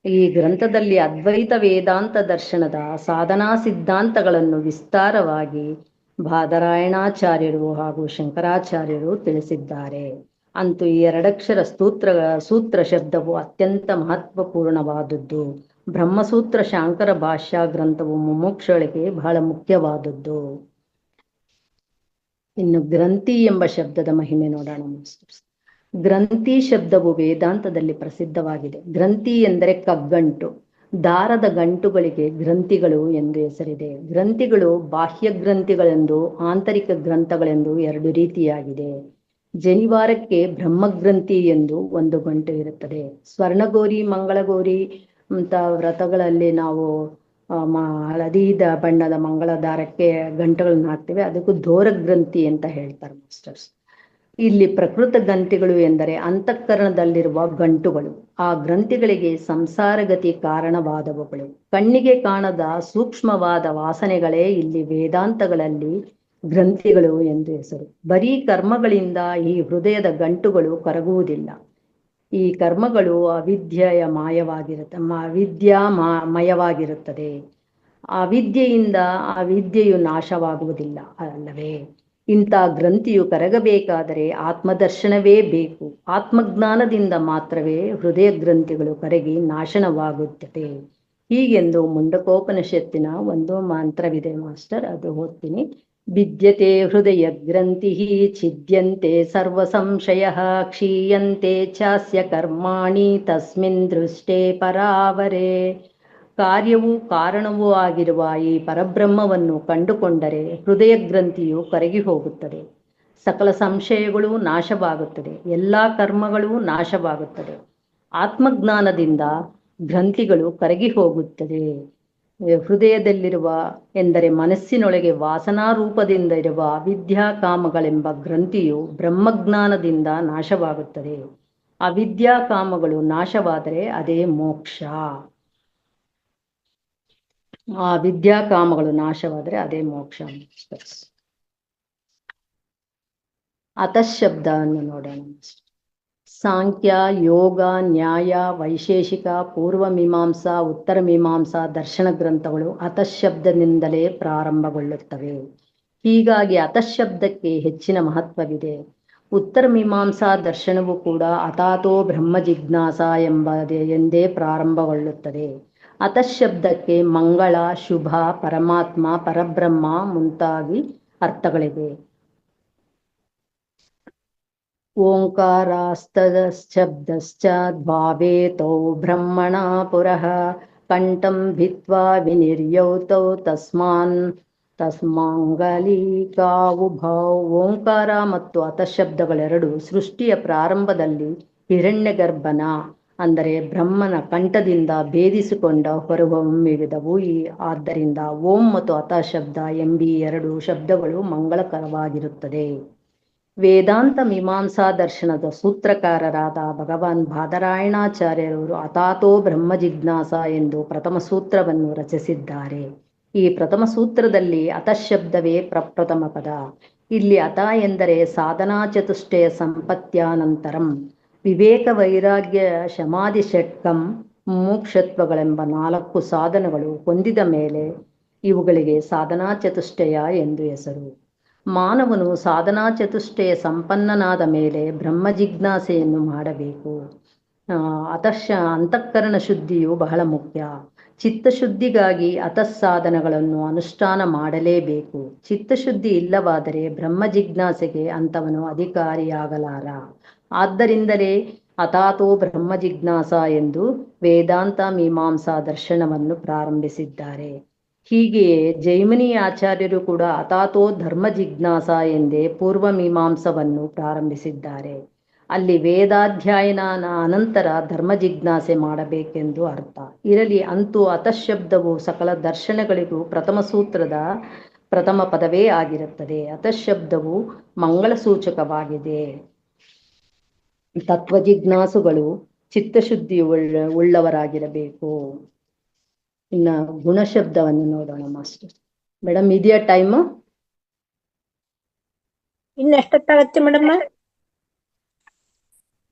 [SPEAKER 1] ಈ ಗ್ರಂಥದಲ್ಲಿ ಅದ್ವೈತ ವೇದಾಂತ ದರ್ಶನದ ಸಾಧನಾ ಸಿದ್ಧಾಂತಗಳನ್ನು ವಿಸ್ತಾರವಾಗಿ ಬಾದರಾಯಣಾಚಾರ್ಯರು ಹಾಗೂ ಶಂಕರಾಚಾರ್ಯರು ತಿಳಿಸಿದ್ದಾರೆ. ಅಂತೂ ಈ 2 ಅಕ್ಷರ ಸೂತ್ರ ಶಬ್ದವು ಅತ್ಯಂತ ಮಹತ್ವಪೂರ್ಣವಾದದ್ದು. ಬ್ರಹ್ಮಸೂತ್ರ ಶಾಂಕರ ಭಾಷ್ಯ ಗ್ರಂಥವು ಮುಮುಕ್ಷುಗಳಿಗೆ ಬಹಳ ಮುಖ್ಯವಾದದ್ದು. ಇನ್ನು ಗ್ರಂಥಿ ಎಂಬ ಶಬ್ದದ ಮಹಿಮೆ ನೋಡೋಣ ಮಾಸ್ಟರ್ಸ್. ಗ್ರಂಥಿ ಶಬ್ದವು ವೇದಾಂತದಲ್ಲಿ ಪ್ರಸಿದ್ಧವಾಗಿದೆ. ಗ್ರಂಥಿ ಎಂದರೆ ಕಗ್ಗಂಟು. ದಾರದ ಗಂಟುಗಳಿಗೆ ಗ್ರಂಥಿಗಳು ಎಂದು ಹೆಸರಿದೆ. ಗ್ರಂಥಿಗಳು ಬಾಹ್ಯ ಗ್ರಂಥಿಗಳೆಂದು ಆಂತರಿಕ ಗ್ರಂಥಗಳೆಂದು 2 ರೀತಿಯಾಗಿದೆ. ಜನಿವಾರಕ್ಕೆ ಬ್ರಹ್ಮಗ್ರಂಥಿ ಎಂದು ಒಂದು ಗಂಟು ಇರುತ್ತದೆ. ಸ್ವರ್ಣಗೌರಿ, ಮಂಗಳಗೌರಿ ಅಂತ ವ್ರತಗಳಲ್ಲಿ ನಾವು ಹಳದಿ ಬಣ್ಣದ ಮಂಗಳ ದಾರಕ್ಕೆ ಗಂಟುಗಳನ್ನ ಹಾಕ್ತೇವೆ. ಅದಕ್ಕೂ ದೋರ ಗ್ರಂಥಿ ಅಂತ ಹೇಳ್ತಾರೆ ಮಾಸ್ಟರ್ಸ್. ಇಲ್ಲಿ ಪ್ರಕೃತ ಗ್ರಂಥಿಗಳು ಎಂದರೆ ಅಂತಃಕರಣದಲ್ಲಿರುವ ಗಂಟುಗಳು. ಆ ಗ್ರಂಥಿಗಳಿಗೆ ಸಂಸಾರಗತಿ ಕಾರಣವಾದವುಗಳು. ಕಣ್ಣಿಗೆ ಕಾಣದ ಸೂಕ್ಷ್ಮವಾದ ವಾಸನೆಗಳೇ ಇಲ್ಲಿ ವೇದಾಂತಗಳಲ್ಲಿ ಗ್ರಂಥಿಗಳು ಎಂದು ಹೆಸರು. ಬರೀ ಕರ್ಮಗಳಿಂದ ಈ ಹೃದಯದ ಗಂಟುಗಳು ಕರಗುವುದಿಲ್ಲ. ಈ ಕರ್ಮಗಳು ಮಯವಾಗಿರುತ್ತದೆ. ಆ ವಿದ್ಯೆಯಿಂದ ಆ ವಿದ್ಯೆಯು ನಾಶವಾಗುವುದಿಲ್ಲ ಅಲ್ಲವೇ? ಇಂಥ ಗ್ರಂಥಿಯು ಕರಗಬೇಕಾದರೆ ಆತ್ಮದರ್ಶನವೇ ಬೇಕು. ಆತ್ಮಜ್ಞಾನದಿಂದ ಮಾತ್ರವೇ ಹೃದಯ ಗ್ರಂಥಿಗಳು ಕರಗಿ ನಾಶನವಾಗುತ್ತದೆ. ಹೀಗೆಂದು ಮುಂಡಕೋಪನಿಷತ್ತಿನ ಒಂದು ಮಂತ್ರವಿದೆ ಮಾಸ್ಟರ್, ಅದು ಓದ್ತೀನಿ. ವಿದ್ಯತೆ ಹೃದಯ ಗ್ರಂಥಿ ಛಿದ್ಯಂತೆ ಸರ್ವ ಸಂಶಯ ಕ್ಷೀಯಂತೆ ಚಾಸ್ಯ ಕರ್ಮಾಣಿ ತಸ್ಮಿನ್ ದೃಷ್ಟೇ ಪರಾವರೇ. ಕಾರ್ಯವೂ ಕಾರಣವೂ ಆಗಿರುವ ಈ ಪರಬ್ರಹ್ಮವನ್ನು ಕಂಡುಕೊಂಡರೆ ಹೃದಯ ಗ್ರಂಥಿಯು ಕರಗಿ ಹೋಗುತ್ತದೆ. ಸಕಲ ಸಂಶಯಗಳು ನಾಶವಾಗುತ್ತದೆ. ಎಲ್ಲ ಕರ್ಮಗಳು ನಾಶವಾಗುತ್ತದೆ. ಆತ್ಮಜ್ಞಾನದಿಂದ ಗ್ರಂಥಿಗಳು ಕರಗಿ ಹೋಗುತ್ತದೆ. ಹೃದಯದಲ್ಲಿರುವ ಎಂದರೆ ಮನಸ್ಸಿನೊಳಗೆ ವಾಸನಾ ರೂಪದಿಂದ ಇರುವ ಅವಿದ್ಯಾ ಕಾಮಗಳೆಂಬ ಗ್ರಂಥಿಯು ಬ್ರಹ್ಮಜ್ಞಾನದಿಂದ ನಾಶವಾಗುತ್ತದೆ. ಅವಿದ್ಯಾ ಕಾಮಗಳು ನಾಶವಾದರೆ ಅದೇ ಮೋಕ್ಷ. ಆ ವಿದ್ಯಾ ಕಾಮಗಳು ನಾಶವಾದರೆ ಅದೇ ಮೋಕ್ಷ. ಅತಃಶಬ್ದವನ್ನು ನೋಡೋಣ. ಸಾಂಖ್ಯ, ಯೋಗ, ನ್ಯಾಯ, ವೈಶೇಷಿಕ, ಪೂರ್ವ ಮೀಮಾಂಸಾ, ಉತ್ತರ ಮೀಮಾಂಸಾ ದರ್ಶನ ಗ್ರಂಥಗಳು ಅತಃಶಬ್ದದಿಂದಲೇ ಪ್ರಾರಂಭಗೊಳ್ಳುತ್ತವೆ. ಹೀಗಾಗಿ ಅತಃಶಬ್ದಕ್ಕೆ ಹೆಚ್ಚಿನ ಮಹತ್ವವಿದೆ. ಉತ್ತರ ಮೀಮಾಂಸಾ ದರ್ಶನವು ಕೂಡ ಅಥಾತೋ ಬ್ರಹ್ಮ ಜಿಜ್ಞಾಸ ಎಂದೇ ಪ್ರಾರಂಭಗೊಳ್ಳುತ್ತದೆ. ಅತಃಶಬ್ದಕ್ಕೆ ಮಂಗಳ, ಶುಭ, ಪರಮಾತ್ಮ, ಪರಬ್ರಹ್ಮ ಮುಂತಾಗಿ ಅರ್ಥಗಳಿವೆ. ಓಂಕಾರಾಸ್ತದಶ್ಚಬ್ದಶ್ಚ ದ್ವಾವೇತೌ ಬ್ರಹ್ಮಣ ಪುರಃ ಕಂಠಂ ಭಿತ್ವಾ ವಿನಿರ್ಯೌತೌ ತಸ್ಮಾಂಗಲಿಕಾವುಭೌ. ಓಂಕಾರ ಮತ್ತು ಅತಃಶಬ್ದಗಳೆರಡು ಸೃಷ್ಟಿಯ ಪ್ರಾರಂಭದಲ್ಲಿ ಹಿರಣ್ಯಗರ್ಭನ ಅಂದರೆ ಬ್ರಹ್ಮನ ಕಂಠದಿಂದ ಭೇದಿಸಿಕೊಂಡ ಹೊರಹೊಮ್ಮಿದವು. ಆದ್ದರಿಂದ ಓಂ ಮತ್ತು ಅತಃಶಬ್ದ ಎಂಬೀ ಎರಡು ಶಬ್ದಗಳು ಮಂಗಳಕರವಾಗಿರುತ್ತದೆ. ವೇದಾಂತ ಮೀಮಾಂಸಾ ದರ್ಶನದ ಸೂತ್ರಕಾರರಾದ ಭಗವಾನ್ ಬಾದರಾಯಣಾಚಾರ್ಯರವರು ಅಥಾತೋ ಬ್ರಹ್ಮ ಜಿಜ್ಞಾಸ ಎಂದು ಪ್ರಥಮ ಸೂತ್ರವನ್ನು ರಚಿಸಿದ್ದಾರೆ. ಈ ಪ್ರಥಮ ಸೂತ್ರದಲ್ಲಿ ಅತಃಶಬ್ದವೇ ಪ್ರಪ್ರಥಮ ಪದ. ಇಲ್ಲಿ ಅತ ಎಂದರೆ ಸಾಧನಾ ಚತುಷ್ಟಯ ಸಂಪತ್ಯಾನಂತರಂ ವಿವೇಕ, ವೈರಾಗ್ಯ, ಶಮಾಧಿ, ಷಟ್ಕಂ, ಮೋಕ್ಷತ್ವಗಳೆಂಬ 4 ಸಾಧನಗಳು ಹೊಂದಿದ ಮೇಲೆ ಇವುಗಳಿಗೆ ಸಾಧನಾ ಚತುಷ್ಟಯ ಎಂದು ಹೆಸರು. ಮಾನವನು ಸಾಧನಾ ಚತುಷ್ಟಯ ಸಂಪನ್ನನಾದ ಮೇಲೆ ಬ್ರಹ್ಮ ಜಿಜ್ಞಾಸೆಯನ್ನು ಮಾಡಬೇಕು. ಅಂತಃಕರಣ ಶುದ್ಧಿಯು ಬಹಳ ಮುಖ್ಯ. ಚಿತ್ತಶುದ್ಧಿಗಾಗಿ ಅಂತಃಸಾಧನಗಳನ್ನು ಅನುಷ್ಠಾನ ಮಾಡಲೇಬೇಕು. ಚಿತ್ತಶುದ್ಧಿ ಇಲ್ಲವಾದರೆ ಬ್ರಹ್ಮ ಜಿಜ್ಞಾಸೆಗೆ ಅಂತವನು ಅಧಿಕಾರಿಯಾಗಲಾರ. ಆದ್ದರಿಂದಲೇ ಅಥಾತೋ ಬ್ರಹ್ಮ ಜಿಜ್ಞಾಸ ಎಂದು ವೇದಾಂತ ಮೀಮಾಂಸಾ ದರ್ಶನವನ್ನು ಪ್ರಾರಂಭಿಸಿದ್ದಾರೆ. ಹೀಗೆಯೇ ಜೈಮಿನಿ ಆಚಾರ್ಯರು ಕೂಡ ಅಥಾತೋ ಧರ್ಮ ಜಿಜ್ಞಾಸ ಎಂದೇ ಪೂರ್ವ ಮೀಮಾಂಸವನ್ನು ಪ್ರಾರಂಭಿಸಿದ್ದಾರೆ. ಅಲ್ಲಿ ವೇದಾಧ್ಯಯನ ಅನಂತರ ಧರ್ಮ ಜಿಜ್ಞಾಸೆ ಮಾಡಬೇಕೆಂದು ಅರ್ಥ. ಇರಲಿ, ಅಂತೂ ಅತಃಶಬ್ದವು ಸಕಲ ದರ್ಶನಗಳಿಗೂ ಪ್ರಥಮ ಸೂತ್ರದ ಪ್ರಥಮ ಪದವೇ ಆಗಿರುತ್ತದೆ. ಅತಃಶಬ್ದವು ಮಂಗಳ ಸೂಚಕವಾಗಿದೆ. ತತ್ವ ಜಿಜ್ಞಾಸುಗಳು ಚಿತ್ತಶುದ್ಧಿ ಉಳ್ಳವರಾಗಿರಬೇಕು. ಇನ್ನ ಗುಣಶಬ್ದವನ್ನು ನೋಡೋಣ ಮಾಸ್ಟರ್. ಮೇಡಮ್, ಇದೆಯಾ ಟೈಮು?
[SPEAKER 2] ಇನ್ನೆಷ್ಟೊತ್ತಾಗತ್ತೆ ಮೇಡಮ್?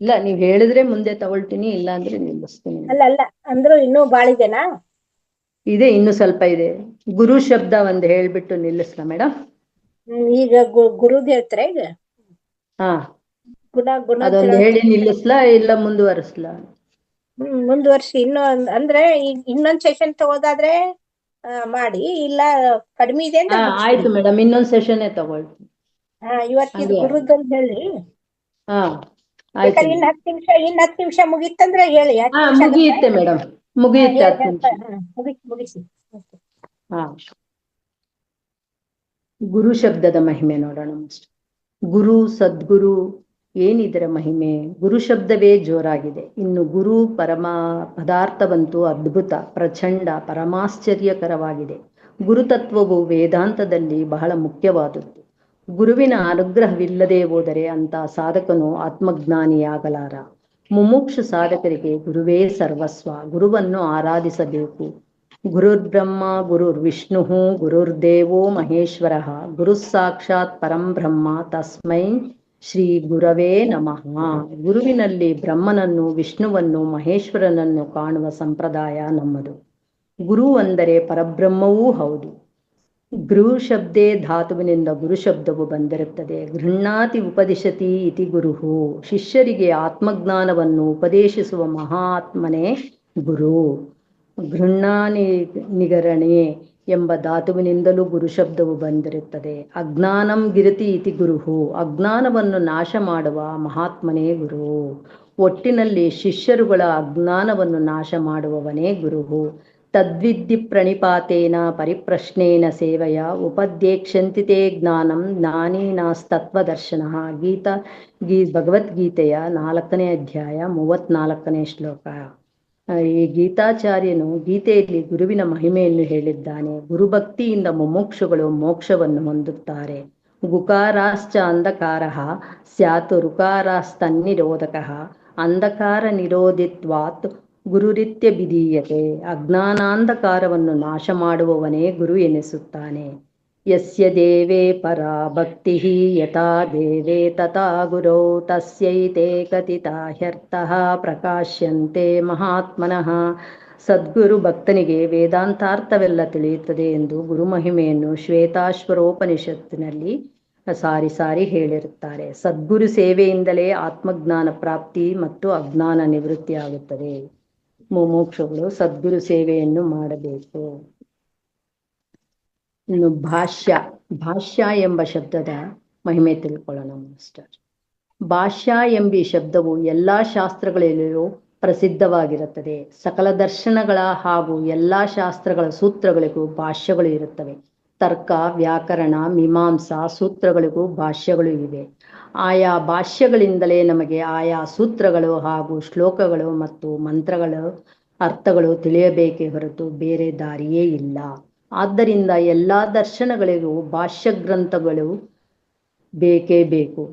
[SPEAKER 1] ಇಲ್ಲ, ನೀವ್ ಹೇಳಿದ್ರೆ ಮುಂದೆ ತಗೊಳ್ತೀನಿ, ಇಲ್ಲ ಅಂದ್ರೆ ನಿಲ್ಲಿಸ್ತೀನಿ.
[SPEAKER 2] ಅಲ್ಲ ಅಂದ್ರು ಇನ್ನೂ ಬಾಳ ಇದೆನಾ?
[SPEAKER 1] ಇದೆ, ಇನ್ನು ಸ್ವಲ್ಪ ಇದೆ. ಗುರು ಶಬ್ದ ಒಂದು ಹೇಳ್ಬಿಟ್ಟು ನಿಲ್ಲಿಸ್ಲಾ ಮೇಡಮ್?
[SPEAKER 2] ಈಗ ಗುರುದ್ ಹೇಳ್ತಾರೆ ಈಗ.
[SPEAKER 1] ಹಾ,
[SPEAKER 2] ಗುಣ
[SPEAKER 1] ಅದೊಂದು ಹೇಳಿ ನಿಲ್ಲಿಸ್ಲಾ ಇಲ್ಲ ಮುಂದುವರಿಸ್ಲಾ?
[SPEAKER 2] ಮುಂದುವರ್ಸಿ. ಅಂದ್ರೆ ಈಗ ಇನ್ನೊಂದ್ ಸೆಷನ್ ತಗೋದಾದ್ರೆ ಮಾಡಿ, ಇಲ್ಲ ಕಡಿಮೆ ಇದೆ ಅಂತ.
[SPEAKER 1] ಆಯ್ತು ಮೇಡಮ್, ಇನ್ನೊಂದ್ ಸೆಷನ್ ತಗೊಳ್ತೀನಿ.
[SPEAKER 2] ಇವತ್ತಿದು ಗುರುದೊಂದು ಹೇಳಿ.
[SPEAKER 1] ಆಯ್ತು.
[SPEAKER 2] ಇನ್ನು 10 ನಿಮಿಷ ಮುಗೀತಂದ್ರೆ ಹೇಳಿ.
[SPEAKER 1] ಮುಗಿಯುತ್ತೆ ಮೇಡಮ್, ಮುಗಿಯುತ್ತೆ.
[SPEAKER 2] ಮುಗಿಸಿ.
[SPEAKER 1] ಗುರು ಶಬ್ದದ ಮಹಿಮೆ ನೋಡೋಣ. ಗುರು, ಸದ್ಗುರು, ಏನಿದರ ಮಹಿಮೆ? ಗುರು ಶಬ್ದವೇ ಜೋರಾಗಿದೆ. ಇನ್ನು ಗುರು ಪರಮ ಪದಾರ್ಥವಂತೂ ಅದ್ಭುತ, ಪ್ರಚಂಡ, ಪರಮಾಶ್ಚರ್ಯಕರವಾಗಿದೆ. ಗುರುತತ್ವವು ವೇದಾಂತದಲ್ಲಿ ಬಹಳ ಮುಖ್ಯವಾದದ್ದು. ಗುರುವಿನ ಅನುಗ್ರಹವಿಲ್ಲದೆ ಹೋದರೆ ಅಂತ ಸಾಧಕನು ಆತ್ಮಜ್ಞಾನಿಯಾಗಲಾರ. ಮುಮುಕ್ಷು ಸಾಧಕರಿಗೆ ಗುರುವೇ ಸರ್ವಸ್ವ. ಗುರುವನ್ನು ಆರಾಧಿಸಬೇಕು. ಗುರುರ್ಬ್ರಹ್ಮ ಗುರುರ್ವಿಷ್ಣು ಗುರುರ್ದೇವೋ ಮಹೇಶ್ವರ ಗುರು ಸಾಕ್ಷಾತ್ ಪರಂ ಬ್ರಹ್ಮ ತಸ್ಮೈ ಶ್ರೀ ಗುರವೇ ನಮಃ. ಗುರುವಿನಲ್ಲಿ ಬ್ರಹ್ಮನನ್ನು, ವಿಷ್ಣುವನ್ನು, ಮಹೇಶ್ವರನನ್ನು ಕಾಣುವ ಸಂಪ್ರದಾಯ ನಮ್ಮದು. ಗುರು ಅಂದರೆ ಪರಬ್ರಹ್ಮವೂ ಹೌದು. ಗೃಹ ಶಬ್ದೇ ಧಾತುವಿನಿಂದ ಗುರು ಶಬ್ದವು ಬಂದಿರುತ್ತದೆ. ಗೃಹ್ಣಾತಿ ಉಪದಿಶತಿ ಇತಿ ಗುರುಹು. ಶಿಷ್ಯರಿಗೆ ಆತ್ಮಜ್ಞಾನವನ್ನು ಉಪದೇಶಿಸುವ ಮಹಾತ್ಮನೇ ಗುರು. ಗೃಹ್ಣಾನಿ ನಿಗರಣೆ ಎಂಬ ಧಾತುವಿನಿಂದಲೂ ಗುರು ಶಬ್ದವು ಬಂದಿರುತ್ತದೆ. ಅಜ್ಞಾನಂ ಗಿರತಿ ಇತಿ ಗುರುಹು. ಅಜ್ಞಾನವನ್ನು ನಾಶ ಮಾಡುವ ಮಹಾತ್ಮನೇ ಗುರು. ಒಟ್ಟಿನಲ್ಲಿ ಶಿಷ್ಯರುಗಳ ಅಜ್ಞಾನವನ್ನು ನಾಶ ಮಾಡುವವನೇ ಗುರುಹು. ತದ್ವಿದ್ಧಿ ಪ್ರಣಿಪಾತೇನ ಪರಿಪ್ರಶ್ನೇನ ಸೇವೆಯ ಉಪದೇಕ್ಷಂತಿ ತೇ ಜ್ಞಾನಂ ಜ್ಞಾನೀನಾಸ್ತತ್ವದರ್ಶನ. ಭಗವದ್ಗೀತೆಯ 4ನೇ ಅಧ್ಯಾಯ 34ನೇ ಶ್ಲೋಕ. ಈ ಗೀತಾಚಾರ್ಯನು ಗೀತೆಯಲ್ಲಿ ಗುರುವಿನ ಮಹಿಮೆಯನ್ನು ಹೇಳಿದ್ದಾನೆ. ಗುರುಭಕ್ತಿಯಿಂದ ಮುಮುಕ್ಷುಗಳು ಮೋಕ್ಷವನ್ನು ಹೊಂದುತ್ತಾರೆ. ಗುಕಾರಾಶ್ಚ ಅಂಧಕಾರ ಸ್ಯಾತ್ ರುಕಾರಾಸ್ತನ್ನಿರೋಧಕ. ಅಂಧಕಾರ ನಿರೋಧಿತ್ವಾತ್ ಗುರುರಿತ್ಯ ಬಿಧೀಯತೆ. ಅಜ್ಞಾನಾಂಧಕಾರವನ್ನು ನಾಶ ಮಾಡುವವನೇ ಗುರು ಎನಿಸುತ್ತಾನೆ. ಯಸ್ಯ ದೇವೇ ಪರಾ ಭಕ್ತಿ ಯಥಾ ದೇವೇ ತಥಾ ಗುರೌ ತಸ್ಯೈತೆ ಕಥಿತಾ ಹ್ಯರ್ಥಃ ಪ್ರಕಾಶ್ಯಂತೆ ಮಹಾತ್ಮನಃ. ಸದ್ಗುರು ಭಕ್ತನಿಗೆ ವೇದಾಂತಾರ್ಥವೆಲ್ಲ ತಿಳಿಯುತ್ತದೆ ಎಂದು ಗುರುಮಹಿಮೆಯನ್ನು ಶ್ವೇತಾಶ್ವರೋಪನಿಷತ್ತಿನಲ್ಲಿ ಸಾರಿ ಸಾರಿ ಹೇಳಿರುತ್ತಾರೆ. ಸದ್ಗುರು ಸೇವೆಯಿಂದಲೇ ಆತ್ಮಜ್ಞಾನ ಪ್ರಾಪ್ತಿ ಮತ್ತು ಅಜ್ಞಾನ ನಿವೃತ್ತಿಯಾಗುತ್ತದೆ. ಮುಮುಕ್ಷುಗಳು ಸದ್ಗುರು ಸೇವೆಯನ್ನು ಮಾಡಬೇಕು. ಇನ್ನು ಭಾಷ್ಯ. ಭಾಷ್ಯ ಎಂಬ ಶಬ್ದದ ಮಹಿಮೆ ತಿಳ್ಕೊಳ್ಳೋಣ ಮಾಸ್ಟರ್. ಭಾಷ್ಯ ಎಂಬ ಶಬ್ದವು ಎಲ್ಲಾ ಶಾಸ್ತ್ರಗಳಲ್ಲಿಯೂ ಪ್ರಸಿದ್ಧವಾಗಿರುತ್ತದೆ. ಸಕಲ ದರ್ಶನಗಳ ಹಾಗೂ ಎಲ್ಲಾ ಶಾಸ್ತ್ರಗಳ ಸೂತ್ರಗಳಿಗೂ ಭಾಷ್ಯಗಳು ಇರುತ್ತವೆ. ತರ್ಕ, ವ್ಯಾಕರಣ, ಮೀಮಾಂಸಾ ಸೂತ್ರಗಳಿಗೂ ಭಾಷ್ಯಗಳು ಇವೆ. ಆಯಾ ಭಾಷ್ಯಗಳಿಂದಲೇ ನಮಗೆ ಆಯಾ ಸೂತ್ರಗಳು ಹಾಗೂ ಶ್ಲೋಕಗಳು ಮತ್ತು ಮಂತ್ರಗಳ ಅರ್ಥಗಳು ತಿಳಿಯಬೇಕೇ ಹೊರತು ಬೇರೆ ದಾರಿಯೇ ಇಲ್ಲ. ಆದ್ದರಿಂದ ಎಲ್ಲ ದರ್ಶನಗಳಿಗೂ ಭಾಷ್ಯ ಗ್ರಂಥಗಳು ಬೇಕೇ ಬೇಕು.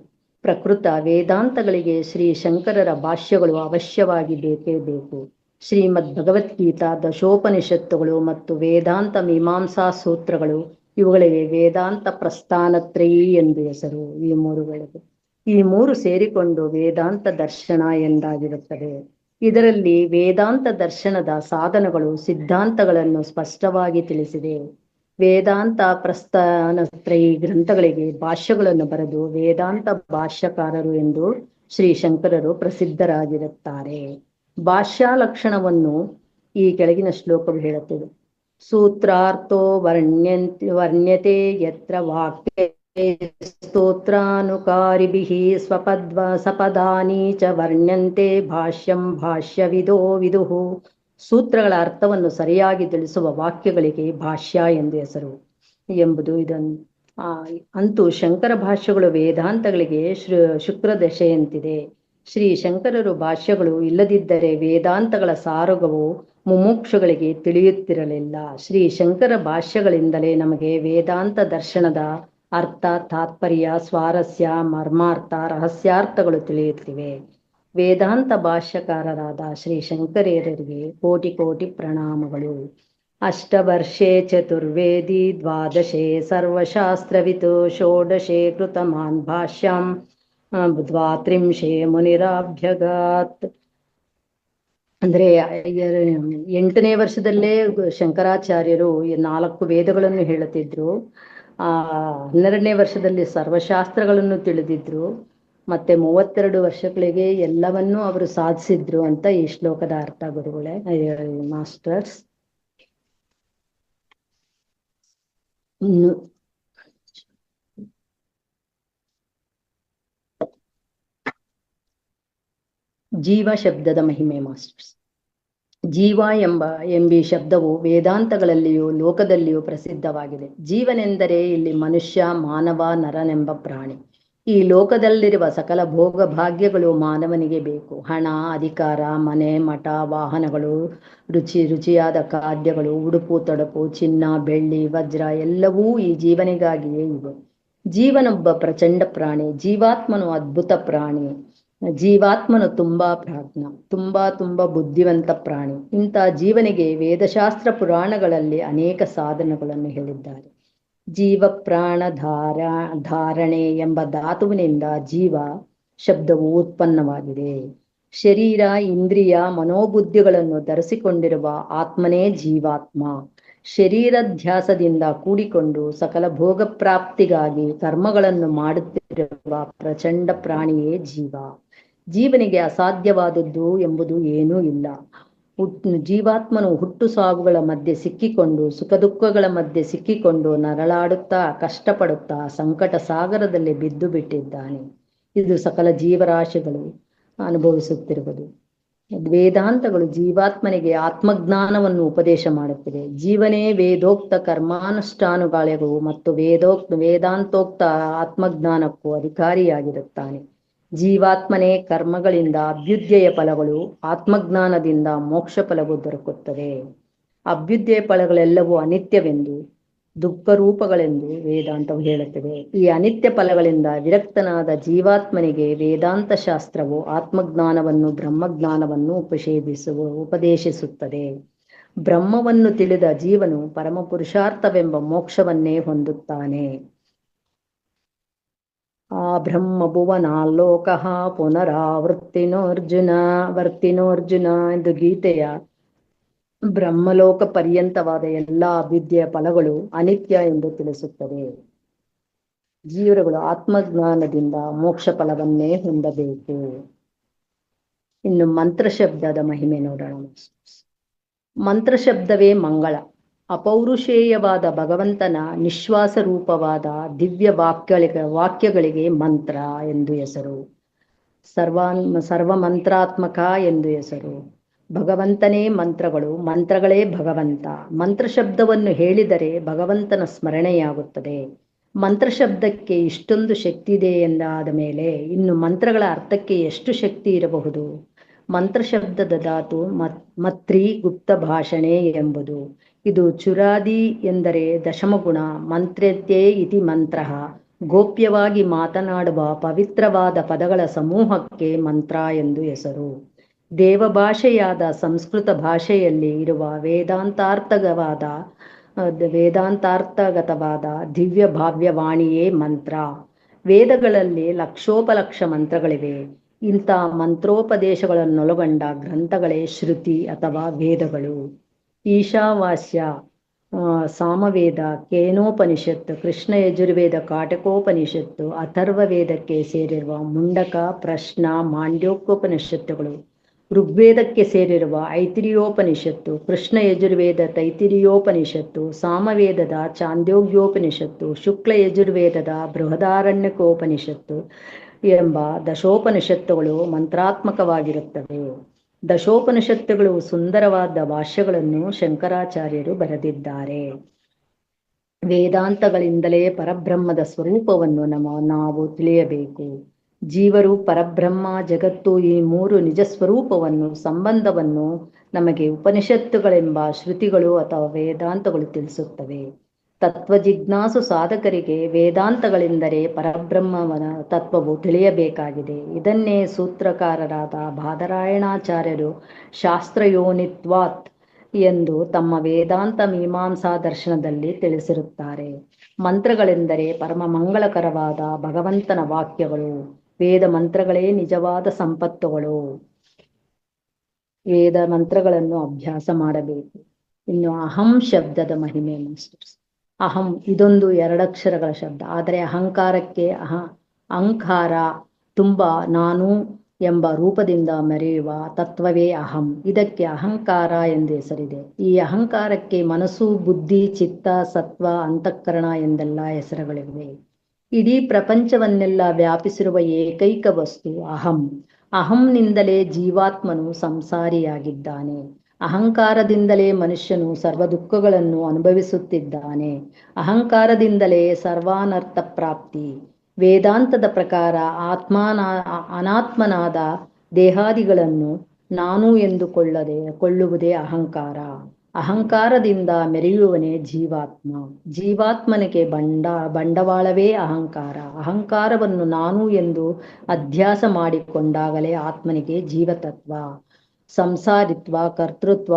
[SPEAKER 1] ಪ್ರಕೃತ ವೇದಾಂತಗಳಿಗೆ ಶ್ರೀ ಶಂಕರರ ಭಾಷ್ಯಗಳು ಅವಶ್ಯವಾಗಿ ಬೇಕೇ ಬೇಕು. ಶ್ರೀಮದ್ ಭಗವದ್ಗೀತಾ, ದಶೋಪನಿಷತ್ತುಗಳು ಮತ್ತು ವೇದಾಂತ ಮೀಮಾಂಸಾ ಸೂತ್ರಗಳು, ಇವುಗಳಿಗೆ ವೇದಾಂತ ಪ್ರಸ್ಥಾನತ್ರಯಿ ಎಂದು ಹೆಸರು. ಈ ಮೂರು ಸೇರಿಕೊಂಡು ವೇದಾಂತ ದರ್ಶನ ಎಂದಾಗಿರುತ್ತದೆ. ಇದರಲ್ಲಿ ವೇದಾಂತ ದರ್ಶನದ ಸಾಧನಗಳು, ಸಿದ್ಧಾಂತಗಳನ್ನು ಸ್ಪಷ್ಟವಾಗಿ ತಿಳಿಸಿದೆ. ವೇದಾಂತ ಪ್ರಸ್ಥಾನತ್ರಯಿ ಗ್ರಂಥಗಳಿಗೆ ಭಾಷ್ಯಗಳನ್ನು ಬರೆದು ವೇದಾಂತ ಭಾಷ್ಯಕಾರರು ಎಂದು ಶ್ರೀ ಶಂಕರರು ಪ್ರಸಿದ್ಧರಾಗಿರುತ್ತಾರೆ. ಭಾಷ್ಯ ಲಕ್ಷಣವನ್ನು ಈ ಕೆಳಗಿನ ಶ್ಲೋಕವು ಹೇಳುತ್ತದೆ. ಸೂತ್ರಾರ್ಥೋ ವರ್ಣ್ಯತೆ ಯತ್ರ ವಾಕ್ಯೇ ಸ್ತೋತ್ರಾನುಕಾರಿಭಿಃ ಸಪದಾನಿ ಚ ವರ್ಣ್ಯಂತೆ ಭಾಷ್ಯಂ ಭಾಷ್ಯವಿದೋ ವಿದುಃ. ಸೂತ್ರಗಳ ಅರ್ಥವನ್ನು ಸರಿಯಾಗಿ ತಿಳಿಸುವ ವಾಕ್ಯಗಳಿಗೆ ಭಾಷ್ಯ ಎಂದು ಹೆಸರು ಎಂಬುದು ಇದನ್ನು. ಅಂತೂ ಶಂಕರ ಭಾಷ್ಯಗಳು ವೇದಾಂತಗಳಿಗೆ ಶುಕ್ರದಶೆಯಂತಿದೆ. ಶ್ರೀ ಶಂಕರರು ಭಾಷ್ಯಗಳು ಇಲ್ಲದಿದ್ದರೆ ವೇದಾಂತಗಳ ಸಾರಗವು ಮುಮುಕ್ಷುಗಳಿಗೆ ತಿಳಿಯುತ್ತಿರಲಿಲ್ಲ. ಶ್ರೀ ಶಂಕರ ಭಾಷ್ಯಗಳಿಂದಲೇ ನಮಗೆ ವೇದಾಂತ ದರ್ಶನದ ಅರ್ಥ, ತಾತ್ಪರ್ಯ, ಸ್ವಾರಸ್ಯ, ಮರ್ಮಾರ್ಥ, ರಹಸ್ಯಾರ್ಥಗಳು ತಿಳಿಯುತ್ತಿವೆ. ವೇದಾಂತ ಭಾಷ್ಯಕಾರರಾದ ಶ್ರೀ ಶಂಕರೇರರಿಗೆ ಕೋಟಿ ಕೋಟಿ ಪ್ರಣಾಮಗಳು. ಅಷ್ಟವರ್ಷೇ ಚತುರ್ವೇದಿ ದ್ವಾದಶೇ ಸರ್ವಶಾಸ್ತ್ರವಿತು ಷೋಡಶೇ ಕೃತಮಾನ್ ಭಾಷ್ಯಂ ದ್ವಾತ್ರಿಂಶೇ ಮುನಿರಾಭ್ಯಗಾತ್. ಅಂದ್ರೆ 8ನೇ ವರ್ಷದಲ್ಲೇ ಶಂಕರಾಚಾರ್ಯರು 4 ವೇದಗಳನ್ನು ಹೇಳುತ್ತಿದ್ರು. 12ನೇ ವರ್ಷದಲ್ಲಿ ಸರ್ವಶಾಸ್ತ್ರಗಳನ್ನು ತಿಳಿದಿದ್ರು. ಮತ್ತೆ 32 ವರ್ಷಗಳಿಗೆ ಎಲ್ಲವನ್ನೂ ಅವರು ಸಾಧಿಸಿದ್ರು ಅಂತ ಈ ಶ್ಲೋಕದ ಅರ್ಥ ಗುರುಗಳೇ, ಮಾಸ್ಟರ್ಸ್. ಜೀವ ಶಬ್ದದ ಮಹಿಮೆ ಮಾಸ್ಟರ್ಸ್. ಜೀವ ಎಂಬ ಶಬ್ದವು ವೇದಾಂತಗಳಲ್ಲಿಯೂ ಲೋಕದಲ್ಲಿಯೂ ಪ್ರಸಿದ್ಧವಾಗಿದೆ. ಜೀವನೆಂದರೆ ಇಲ್ಲಿ ಮನುಷ್ಯ, ಮಾನವ, ನರನೆಂಬ ಪ್ರಾಣಿ. ಈ ಲೋಕದಲ್ಲಿರುವ ಸಕಲ ಭೋಗ ಭಾಗ್ಯಗಳು ಮಾನವನಿಗೆ ಬೇಕು. ಹಣ, ಅಧಿಕಾರ, ಮನೆ, ಮಠ, ವಾಹನಗಳು, ರುಚಿಯಾದ ಖಾದ್ಯಗಳು, ಉಡುಪು ತೊಡಪು, ಚಿನ್ನ, ಬೆಳ್ಳಿ, ವಜ್ರ ಎಲ್ಲವೂ ಈ ಜೀವನಿಗಾಗಿಯೇ ಇವೆ. ಜೀವನೊಬ್ಬ ಪ್ರಚಂಡ ಪ್ರಾಣಿ, ಜೀವಾತ್ಮನು ಅದ್ಭುತ ಪ್ರಾಣಿ, ಜೀವಾತ್ಮನು ತುಂಬಾ ಪ್ರಾಜ್ಞ, ತುಂಬಾ ಬುದ್ಧಿವಂತ ಪ್ರಾಣಿ. ಇಂಥ ಜೀವನಿಗೆ ವೇದಶಾಸ್ತ್ರ ಪುರಾಣಗಳಲ್ಲಿ ಅನೇಕ ಸಾಧನಗಳನ್ನು ಹೇಳಿದ್ದಾರೆ. ಜೀವ ಪ್ರಾಣ ಧಾರಣೆ ಎಂಬ ಧಾತುವಿನಿಂದ ಜೀವ ಶಬ್ದವು ಉತ್ಪನ್ನವಾಗಿದೆ. ಶರೀರ, ಇಂದ್ರಿಯ, ಮನೋಬುದ್ಧಿಗಳನ್ನು ಧರಿಸಿಕೊಂಡಿರುವ ಆತ್ಮನೇ ಜೀವಾತ್ಮ. ಶರೀರಧ್ಯಾಸದಿಂದ ಕೂಡಿಕೊಂಡು ಸಕಲ ಭೋಗ ಪ್ರಾಪ್ತಿಗಾಗಿ ಕರ್ಮಗಳನ್ನು ಮಾಡುತ್ತಿರುವ ಪ್ರಚಂಡ ಪ್ರಾಣಿಯೇ ಜೀವ. ಜೀವನಿಗೆ ಅಸಾಧ್ಯವಾದದ್ದು ಎಂಬುದು ಏನೂ ಇಲ್ಲ. ಜೀವಾತ್ಮನು ಹುಟ್ಟು ಸಾವುಗಳ ಮಧ್ಯೆ ಸಿಕ್ಕಿಕೊಂಡು, ಸುಖ ದುಃಖಗಳ ಮಧ್ಯೆ ಸಿಕ್ಕಿಕೊಂಡು ನರಳಾಡುತ್ತಾ, ಕಷ್ಟಪಡುತ್ತಾ ಸಂಕಟ ಸಾಗರದಲ್ಲಿ ಬಿದ್ದು ಬಿಟ್ಟಿದ್ದಾನೆ. ಇದು ಸಕಲ ಜೀವರಾಶಿಗಳು ಅನುಭವಿಸುತ್ತಿರುವುದು. ವೇದಾಂತಗಳು ಜೀವಾತ್ಮನಿಗೆ ಆತ್ಮಜ್ಞಾನವನ್ನು ಉಪದೇಶ ಮಾಡುತ್ತಿವೆ. ಜೀವನೇ ವೇದೋಕ್ತ ಕರ್ಮಾನುಷ್ಠಾನುಗಳಿಗೂ ಮತ್ತು ವೇದಾಂತೋಕ್ತ ಆತ್ಮಜ್ಞಾನಕ್ಕೂ ಅಧಿಕಾರಿಯಾಗಿರುತ್ತಾನೆ. ಜೀವಾತ್ಮನೇ ಕರ್ಮಗಳಿಂದ ಅಭ್ಯುದಯ ಫಲಗಳು, ಆತ್ಮಜ್ಞಾನದಿಂದ ಮೋಕ್ಷ ಫಲವು ದೊರಕುತ್ತದೆ. ಅಭ್ಯುದಯ ಫಲಗಳೆಲ್ಲವೂ ಅನಿತ್ಯವೆಂದು, ದುಃಖ ರೂಪಗಳೆಂದು ವೇದಾಂತವು ಹೇಳುತ್ತದೆ. ಈ ಅನಿತ್ಯ ಫಲಗಳಿಂದ ವಿರಕ್ತನಾದ ಜೀವಾತ್ಮನಿಗೆ ವೇದಾಂತ ಶಾಸ್ತ್ರವು ಆತ್ಮಜ್ಞಾನವನ್ನು, ಬ್ರಹ್ಮಜ್ಞಾನವನ್ನು ಉಪದೇಶಿಸುತ್ತದೆ. ಬ್ರಹ್ಮವನ್ನು ತಿಳಿದ ಜೀವನು ಪರಮ ಪುರುಷಾರ್ಥವೆಂಬ ಮೋಕ್ಷವನ್ನೇ ಹೊಂದುತ್ತಾನೆ. ಆ ಬ್ರಹ್ಮ ಭುವನಾಲೋಕಃ ವರ್ತಿನೋರ್ಜುನ ಎಂದು ಗೀತೆಯ ಬ್ರಹ್ಮಲೋಕ ಪರ್ಯಂತವಾದ ಎಲ್ಲಾ ಅಭ್ಯುದಯ ಫಲಗಳು ಅನಿತ್ಯ ಎಂದು ತಿಳಿಸುತ್ತದೆ. ಜೀವರುಗಳು ಆತ್ಮಜ್ಞಾನದಿಂದ ಮೋಕ್ಷ ಫಲವನ್ನೇ ಹೊಂದಬೇಕು. ಇನ್ನು ಮಂತ್ರ ಶಬ್ದದ ಮಹಿಮೆ ನೋಡೋಣ. ಮಂತ್ರ ಶಬ್ದವೇ ಮಂಗಳ. ಅಪೌರುಷೇಯವಾದ ಭಗವಂತನ ನಿಶ್ವಾಸ ರೂಪವಾದ ದಿವ್ಯ ವಾಕ್ಯಗಳಿಗೆ ಮಂತ್ರ ಎಂದು ಹೆಸರು. ಸರ್ವ ಮಂತ್ರಾತ್ಮಕ ಎಂದು ಹೆಸರು. ಭಗವಂತನೇ ಮಂತ್ರಗಳು, ಮಂತ್ರಗಳೇ ಭಗವಂತ. ಮಂತ್ರ ಶಬ್ದವನ್ನು ಹೇಳಿದರೆ ಭಗವಂತನ ಸ್ಮರಣೆಯಾಗುತ್ತದೆ. ಮಂತ್ರ ಶಬ್ದಕ್ಕೆ ಇಷ್ಟೊಂದು ಶಕ್ತಿ ಇದೆ ಎಂದಾದ ಮೇಲೆ ಇನ್ನು ಮಂತ್ರಗಳ ಅರ್ಥಕ್ಕೆ ಎಷ್ಟು ಶಕ್ತಿ ಇರಬಹುದು? ಮಂತ್ರ ಶಬ್ದದ ಧಾತು ಮತ್ರಿ ಗುಪ್ತ ಭಾಷಣೆ ಎಂಬುದು. ಇದು ಚುರಾದಿ ಎಂದರೆ ದಶಮಗುಣ. ಮಂತ್ರದ್ಯೇ ಇತಿ ಮಂತ್ರ. ಗೋಪ್ಯವಾಗಿ ಮಾತನಾಡುವ ಪವಿತ್ರವಾದ ಪದಗಳ ಸಮೂಹಕ್ಕೆ ಮಂತ್ರ ಎಂದು ಹೆಸರು. ದೇವಭಾಷೆಯಾದ ಸಂಸ್ಕೃತ ಭಾಷೆಯಲ್ಲಿ ಇರುವ ವೇದಾಂತಾರ್ಥಗತವಾದ ದಿವ್ಯ ಭಾವ್ಯವಾಣಿಯೇ ಮಂತ್ರ. ವೇದಗಳಲ್ಲಿ ಲಕ್ಷೋಪಲಕ್ಷ ಮಂತ್ರಗಳಿವೆ. ಇಂಥ ಮಂತ್ರೋಪದೇಶಗಳನ್ನೊಳಗೊಂಡ ಗ್ರಂಥಗಳೇ ಶ್ರುತಿ ಅಥವಾ ವೇದಗಳು. ಈಶಾವಾಸ್ಯ, ಸಾಮವೇದ, ಕೇನೋಪನಿಷತ್ತು, ಕೃಷ್ಣ ಯಜುರ್ವೇದ, ಕಾಟಕೋಪನಿಷತ್ತು, ಅಥರ್ವ ವೇದಕ್ಕೆ ಸೇರಿರುವ ಮುಂಡಕ, ಪ್ರಶ್ನ, ಮಾಂಡ್ಯೋಕೋಪನಿಷತ್ತುಗಳು, ಋಗ್ವೇದಕ್ಕೆ ಸೇರಿರುವ ಐತಿರಿಯೋಪನಿಷತ್ತು, ಕೃಷ್ಣ ಯಜುರ್ವೇದ ತೈತಿರಿಯೋಪನಿಷತ್ತು, ಸಾಮವೇದದ ಚಾಂದೋಗ್ಯೋಪನಿಷತ್ತು, ಶುಕ್ಲ ಯಜುರ್ವೇದದ ಬೃಹದಾರಣ್ಯಕೋಪನಿಷತ್ತು ಎಂಬ ದಶೋಪನಿಷತ್ತುಗಳು ಮಂತ್ರಾತ್ಮಕವಾಗಿರುತ್ತವೆ. ದಶೋಪನಿಷತ್ತುಗಳು ಸುಂದರವಾದ ಭಾಷ್ಯಗಳನ್ನು ಶಂಕರಾಚಾರ್ಯರು ಬರೆದಿದ್ದಾರೆ. ವೇದಾಂತಗಳಿಂದಲೇ ಪರಬ್ರಹ್ಮದ ಸ್ವರೂಪವನ್ನು ನಾವು ತಿಳಿಯಬೇಕು. ಜೀವರು, ಪರಬ್ರಹ್ಮ, ಜಗತ್ತು ಈ ಮೂರು ನಿಜ ಸ್ವರೂಪವನ್ನು, ಸಂಬಂಧವನ್ನು ನಮಗೆ ಉಪನಿಷತ್ತುಗಳೆಂಬ ಶ್ರುತಿಗಳು ಅಥವಾ ವೇದಾಂತಗಳು ತಿಳಿಸುತ್ತವೆ. ತತ್ವಜಿಜ್ಞಾಸು ಸಾಧಕರಿಗೆ ವೇದಾಂತಗಳೆಂದರೆ ಪರಬ್ರಹ್ಮವನ ತತ್ವವು ತಿಳಿಯಬೇಕಾಗಿದೆ. ಇದನ್ನೇ ಸೂತ್ರಕಾರರಾದ ಬಾದರಾಯಣಾಚಾರ್ಯರು ಶಾಸ್ತ್ರಯೋನಿತ್ವಾತ್ ಎಂದು ತಮ್ಮ ವೇದಾಂತ ಮೀಮಾಂಸಾ ದರ್ಶನದಲ್ಲಿ ತಿಳಿಸಿರುತ್ತಾರೆ. ಮಂತ್ರಗಳೆಂದರೆ ಪರಮ ಮಂಗಳಕರವಾದ ಭಗವಂತನ ವಾಕ್ಯಗಳು. ವೇದ ಮಂತ್ರಗಳೇ ನಿಜವಾದ ಸಂಪತ್ತುಗಳು. ವೇದ ಮಂತ್ರಗಳನ್ನು ಅಭ್ಯಾಸ ಮಾಡಬೇಕು. ಇನ್ನು ಅಹಂ ಶಬ್ದದ ಮಹಿಮೆ ಮಾಸ್ಟರ್ಸ್. ಅಹಂ ಇದೊಂದು ಎರಡಕ್ಷರಗಳ ಶಬ್ದ. ಆದರೆ ಅಹಂಕಾರಕ್ಕೆ ಅಹಂಕಾರ ತುಂಬ ನಾನು ಎಂಬ ರೂಪದಿಂದ ಮೆರೆಯುವ ತತ್ವವೇ ಅಹಂ. ಇದಕ್ಕೆ ಅಹಂಕಾರ ಎಂದು ಹೆಸರಿದೆ. ಈ ಅಹಂಕಾರಕ್ಕೆ ಮನಸ್ಸು, ಬುದ್ಧಿ, ಚಿತ್ತ, ಸತ್ವ, ಅಂತಃಕರಣ ಎಂದೆಲ್ಲ ಹೆಸರುಗಳಿವೆ. ಇಡೀ ಪ್ರಪಂಚವನ್ನೆಲ್ಲ ವ್ಯಾಪಿಸಿರುವ ಏಕೈಕ ವಸ್ತು ಅಹಂ. ಅಹಂನಿಂದಲೇ ಜೀವಾತ್ಮನು ಸಂಸಾರಿಯಾಗಿದ್ದಾನೆ. ಅಹಂಕಾರದಿಂದಲೇ ಮನುಷ್ಯನು ಸರ್ವ ದುಃಖಗಳನ್ನು ಅನುಭವಿಸುತ್ತಿದ್ದಾನೆ. ಅಹಂಕಾರದಿಂದಲೇ ಸರ್ವಾನರ್ಥ ಪ್ರಾಪ್ತಿ. ವೇದಾಂತದ ಪ್ರಕಾರ ಅನಾತ್ಮನಾದ ದೇಹಾದಿಗಳನ್ನು ನಾನು ಎಂದು ಕೊಳ್ಳುವುದೇ ಅಹಂಕಾರ. ಅಹಂಕಾರದಿಂದ ಮೆರೆಯುವವನೇ ಜೀವಾತ್ಮ. ಜೀವಾತ್ಮನಿಗೆ ಬಂಡವಾಳವೇ ಅಹಂಕಾರ. ಅಹಂಕಾರವನ್ನು ನಾನು ಎಂದು ಅಧ್ಯಾಸ ಮಾಡಿಕೊಂಡಾಗಲೇ ಆತ್ಮನಿಗೆ ಜೀವತತ್ವ, ಸಂಸಾರಿತ್ವ, ಕರ್ತೃತ್ವ,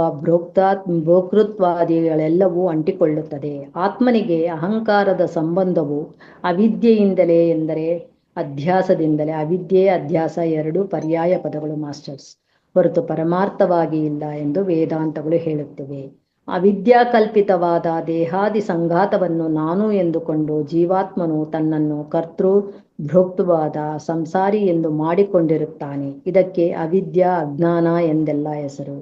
[SPEAKER 1] ಭೋಕ್ತೃತ್ವಾದಿಗಳೆಲ್ಲವೂ ಅಂಟಿಕೊಳ್ಳುತ್ತದೆ. ಆತ್ಮನಿಗೆ ಅಹಂಕಾರದ ಸಂಬಂಧವು ಅವಿದ್ಯೆಯಿಂದಲೇ ಎಂದರೆ ಅಧ್ಯಾಸದಿಂದಲೇ. ಅವಿದ್ಯೆ ಅಧ್ಯಾಸ ಎರಡು ಪರ್ಯಾಯ ಪದಗಳು ಮಾಸ್ಟರ್ಸ್, ಹೊರತು ಪರಮಾರ್ಥವಾಗಿ ಇಲ್ಲ ಎಂದು ವೇದಾಂತಗಳು ಹೇಳುತ್ತಿವೆ. ಅವಿದ್ಯಾಕಲ್ಪಿತವಾದ ದೇಹಾದಿ ಸಂಘಾತವನ್ನು ನಾನು ಎಂದುಕೊಂಡು ಜೀವಾತ್ಮನು ತನ್ನನ್ನು ಕರ್ತೃ ಭೋಕ್ತೃವಾದ ಸಂಸಾರಿ ಎಂದು ಮಾಡಿಕೊಂಡಿರುತ್ತಾನೆ. ಇದಕ್ಕೆ ಅವಿದ್ಯಾ ಅಜ್ಞಾನ ಎಂದೆಲ್ಲ ಹೆಸರು.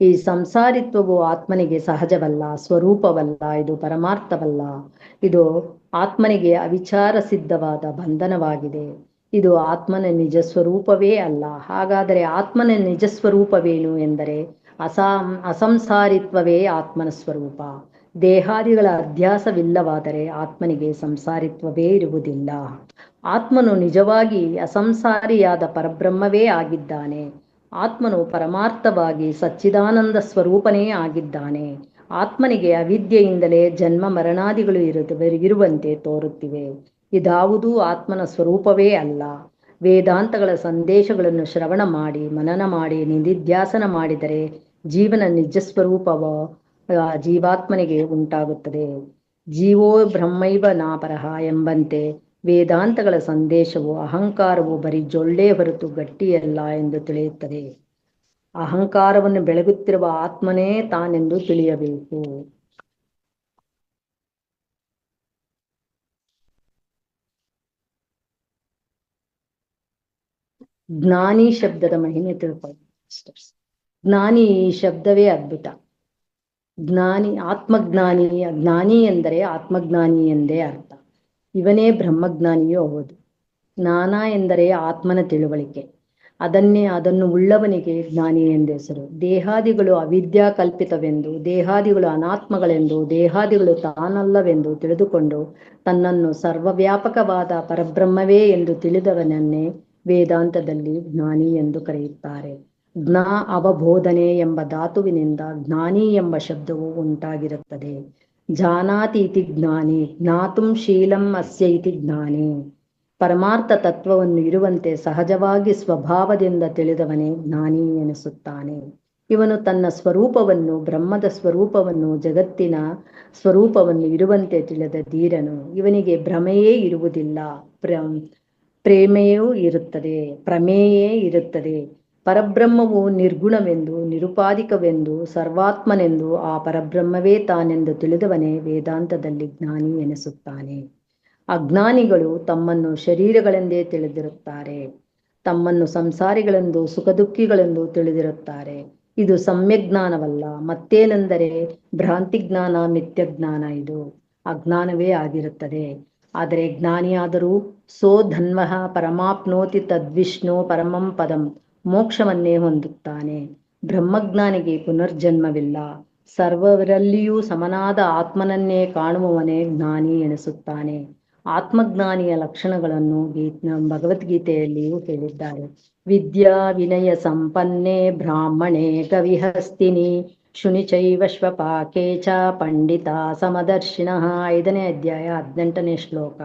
[SPEAKER 1] ಈ ಸಂಸಾರಿತ್ವವು ಆತ್ಮನಿಗೆ ಸಹಜವಲ್ಲ, ಸ್ವರೂಪವಲ್ಲ, ಇದು ಪರಮಾರ್ಥವಲ್ಲ. ಇದು ಆತ್ಮನಿಗೆ ಅವಿಚಾರ ಸಿದ್ಧವಾದ ಬಂಧನವಾಗಿದೆ. ಇದು ಆತ್ಮನ ನಿಜ ಸ್ವರೂಪವೇ ಅಲ್ಲ. ಹಾಗಾದರೆ ಆತ್ಮನ ನಿಜ ಸ್ವರೂಪವೇನು ಎಂದರೆ ಅಸಂಸಾರಿತ್ವವೇ ಆತ್ಮನ ಸ್ವರೂಪ. ದೇಹಾದಿಗಳ ಅಧ್ಯಾಸವಿಲ್ಲವಾದರೆ ಆತ್ಮನಿಗೆ ಸಂಸಾರಿತ್ವವೇ ಇರುವುದಿಲ್ಲ. ಆತ್ಮನು ನಿಜವಾಗಿ ಅಸಂಸಾರಿಯಾದ ಪರಬ್ರಹ್ಮವೇ ಆಗಿದ್ದಾನೆ. ಆತ್ಮನು ಪರಮಾರ್ಥವಾಗಿ ಸಚ್ಚಿದಾನಂದ ಸ್ವರೂಪನೇ ಆಗಿದ್ದಾನೆ. ಆತ್ಮನಿಗೆ ಅವಿದ್ಯೆಯಿಂದಲೇ ಜನ್ಮ ಮರಣಾದಿಗಳು ಇರುವಂತೆ ತೋರುತ್ತಿವೆ. ಇದಾವುದೂ ಆತ್ಮನ ಸ್ವರೂಪವೇ ಅಲ್ಲ. ವೇದಾಂತಗಳ ಸಂದೇಶಗಳನ್ನು ಶ್ರವಣ ಮಾಡಿ ಮನನ ಮಾಡಿ ನಿಧಿಧ್ಯಾಸನ ಮಾಡಿದರೆ ಜೀವನ ನಿಜ ಸ್ವರೂಪವ ಜೀವಾತ್ಮನಿಗೆ ಉಂಟಾಗುತ್ತದೆ. ಜೀವೋ ಬ್ರಹ್ಮೈವ ನಾಪರಃ ಎಂಬಂತೆ ವೇದಾಂತಗಳ ಸಂದೇಶವು ಅಹಂಕಾರವು ಬರೀ ಜೊಳ್ಳೆ ಹೊರತು ಗಟ್ಟಿಯಲ್ಲ ಎಂದು ತಿಳಿಯುತ್ತದೆ. ಅಹಂಕಾರವನ್ನು ಬೆಳಗುತ್ತಿರುವ ಆತ್ಮನೇ ತಾನೆಂದು ತಿಳಿಯಬೇಕು. ಜ್ಞಾನಿ ಶಬ್ದದ ಮಹಿಮೆ ತಿಳ್ಕೊಳ್ಳಿ. ಜ್ಞಾನಿ ಈ ಶಬ್ದವೇ ಅದ್ಭುತ. ಜ್ಞಾನಿ, ಆತ್ಮಜ್ಞಾನಿ. ಜ್ಞಾನಿ ಎಂದರೆ ಆತ್ಮಜ್ಞಾನಿ ಎಂದೇ ಅರ್ಥ. ಇವನೇ ಬ್ರಹ್ಮಜ್ಞಾನಿಯೂ ಹೌದು. ಜ್ಞಾನ ಎಂದರೆ ಆತ್ಮನ ತಿಳುವಳಿಕೆ. ಅದನ್ನು ಉಳ್ಳವನಿಗೆ ಜ್ಞಾನಿ ಎಂದು ಹೆಸರು. ದೇಹಾದಿಗಳು ಅವಿದ್ಯಾಕಲ್ಪಿತವೆಂದು, ದೇಹಾದಿಗಳು ಅನಾತ್ಮಗಳೆಂದು, ದೇಹಾದಿಗಳು ತಾನಲ್ಲವೆಂದು ತಿಳಿದುಕೊಂಡು ತನ್ನನ್ನು ಸರ್ವವ್ಯಾಪಕವಾದ ಪರಬ್ರಹ್ಮವೇ ಎಂದು ತಿಳಿದವನನ್ನೇ ವೇದಾಂತದಲ್ಲಿ ಜ್ಞಾನಿ ಎಂದು ಕರೆಯುತ್ತಾರೆ. ಜ್ಞಾ ಅವಬೋಧನೆ ಎಂಬ ಧಾತುವಿನಿಂದ ಜ್ಞಾನಿ ಎಂಬ ಶಬ್ದವು ಉಂಟಾಗಿರುತ್ತದೆ. ಜಾನಾತಿ ಇತಿ ಜ್ಞಾನಿ, ಜ್ಞಾತುಂ ಶೀಲಂ ಅಸ್ಯ ಇತಿ ಜ್ಞಾನಿ. ಪರಮಾರ್ಥ ತತ್ವವನ್ನು ಇರುವಂತೆ ಸಹಜವಾಗಿ ಸ್ವಭಾವದಿಂದ ತಿಳಿದವನೇ ಜ್ಞಾನಿ ಎನಿಸುತ್ತಾನೆ. ಇವನು ತನ್ನ ಸ್ವರೂಪವನ್ನು, ಬ್ರಹ್ಮದ ಸ್ವರೂಪವನ್ನು, ಜಗತ್ತಿನ ಸ್ವರೂಪವನ್ನು ಇರುವಂತೆ ತಿಳಿದ ಧೀರನು. ಇವನಿಗೆ ಭ್ರಮೆಯೇ ಇರುವುದಿಲ್ಲ, ಪ್ರಮೇಯೇ ಇರುತ್ತದೆ. ಪರಬ್ರಹ್ಮವು ನಿರ್ಗುಣವೆಂದು, ನಿರುಪಾಧಿಕವೆಂದು, ಸರ್ವಾತ್ಮನೆಂದು, ಆ ಪರಬ್ರಹ್ಮವೇ ತಾನೆಂದು ತಿಳಿದವನೇ ವೇದಾಂತದಲ್ಲಿ ಜ್ಞಾನಿ ಎನಿಸುತ್ತಾನೆ. ಅಜ್ಞಾನಿಗಳು ತಮ್ಮನ್ನು ಶರೀರಗಳೆಂದೇ ತಿಳಿದಿರುತ್ತಾರೆ. ತಮ್ಮನ್ನು ಸಂಸಾರಿಗಳೆಂದು, ಸುಖ ದುಃಖಿಗಳೆಂದು ತಿಳಿದಿರುತ್ತಾರೆ. ಇದು ಸಮ್ಯಜ್ಞಾನವಲ್ಲ, ಮತ್ತೇನೆಂದರೆ ಭ್ರಾಂತಿಜ್ಞಾನ, ಮಿಥ್ಯಜ್ಞಾನ. ಇದು ಅಜ್ಞಾನವೇ ಆಗಿರುತ್ತದೆ. ಆದರೆ ಜ್ಞಾನಿಯಾದರೂ ಸೋಧನ್ವಃ ಪರಮಾಪ್ನೋತಿ ತದ್ವಿಷ್ಣು ಪರಮಂ ಪದಂ, ಮೋಕ್ಷವನ್ನೇ ಹೊಂದುತ್ತಾನೆ. ಬ್ರಹ್ಮಜ್ಞಾನಿಗೆ ಪುನರ್ಜನ್ಮವಿಲ್ಲ. ಸರ್ವರಲ್ಲಿಯೂ ಸಮನಾದ ಆತ್ಮನನ್ನೇ ಕಾಣುವವನೇ ಜ್ಞಾನಿ ಎನಿಸುತ್ತಾನೆ. ಆತ್ಮಜ್ಞಾನಿಯ ಲಕ್ಷಣಗಳನ್ನು ಭಗವದ್ಗೀತೆಯಲ್ಲಿಯೂ ಹೇಳಿದ್ದಾರೆ. ವಿದ್ಯಾ ವಿನಯ ಸಂಪನ್ನೆ ಬ್ರಾಹ್ಮಣೇ ಕವಿಹಸ್ತಿನಿ ಶುನಿಚೈವ ಶ್ವಪಾಕೆ ಚ ಪಂಡಿತ ಸಮದರ್ಶಿನಃ. 5ನೇ ಅಧ್ಯಾಯ 18ನೇ ಶ್ಲೋಕ.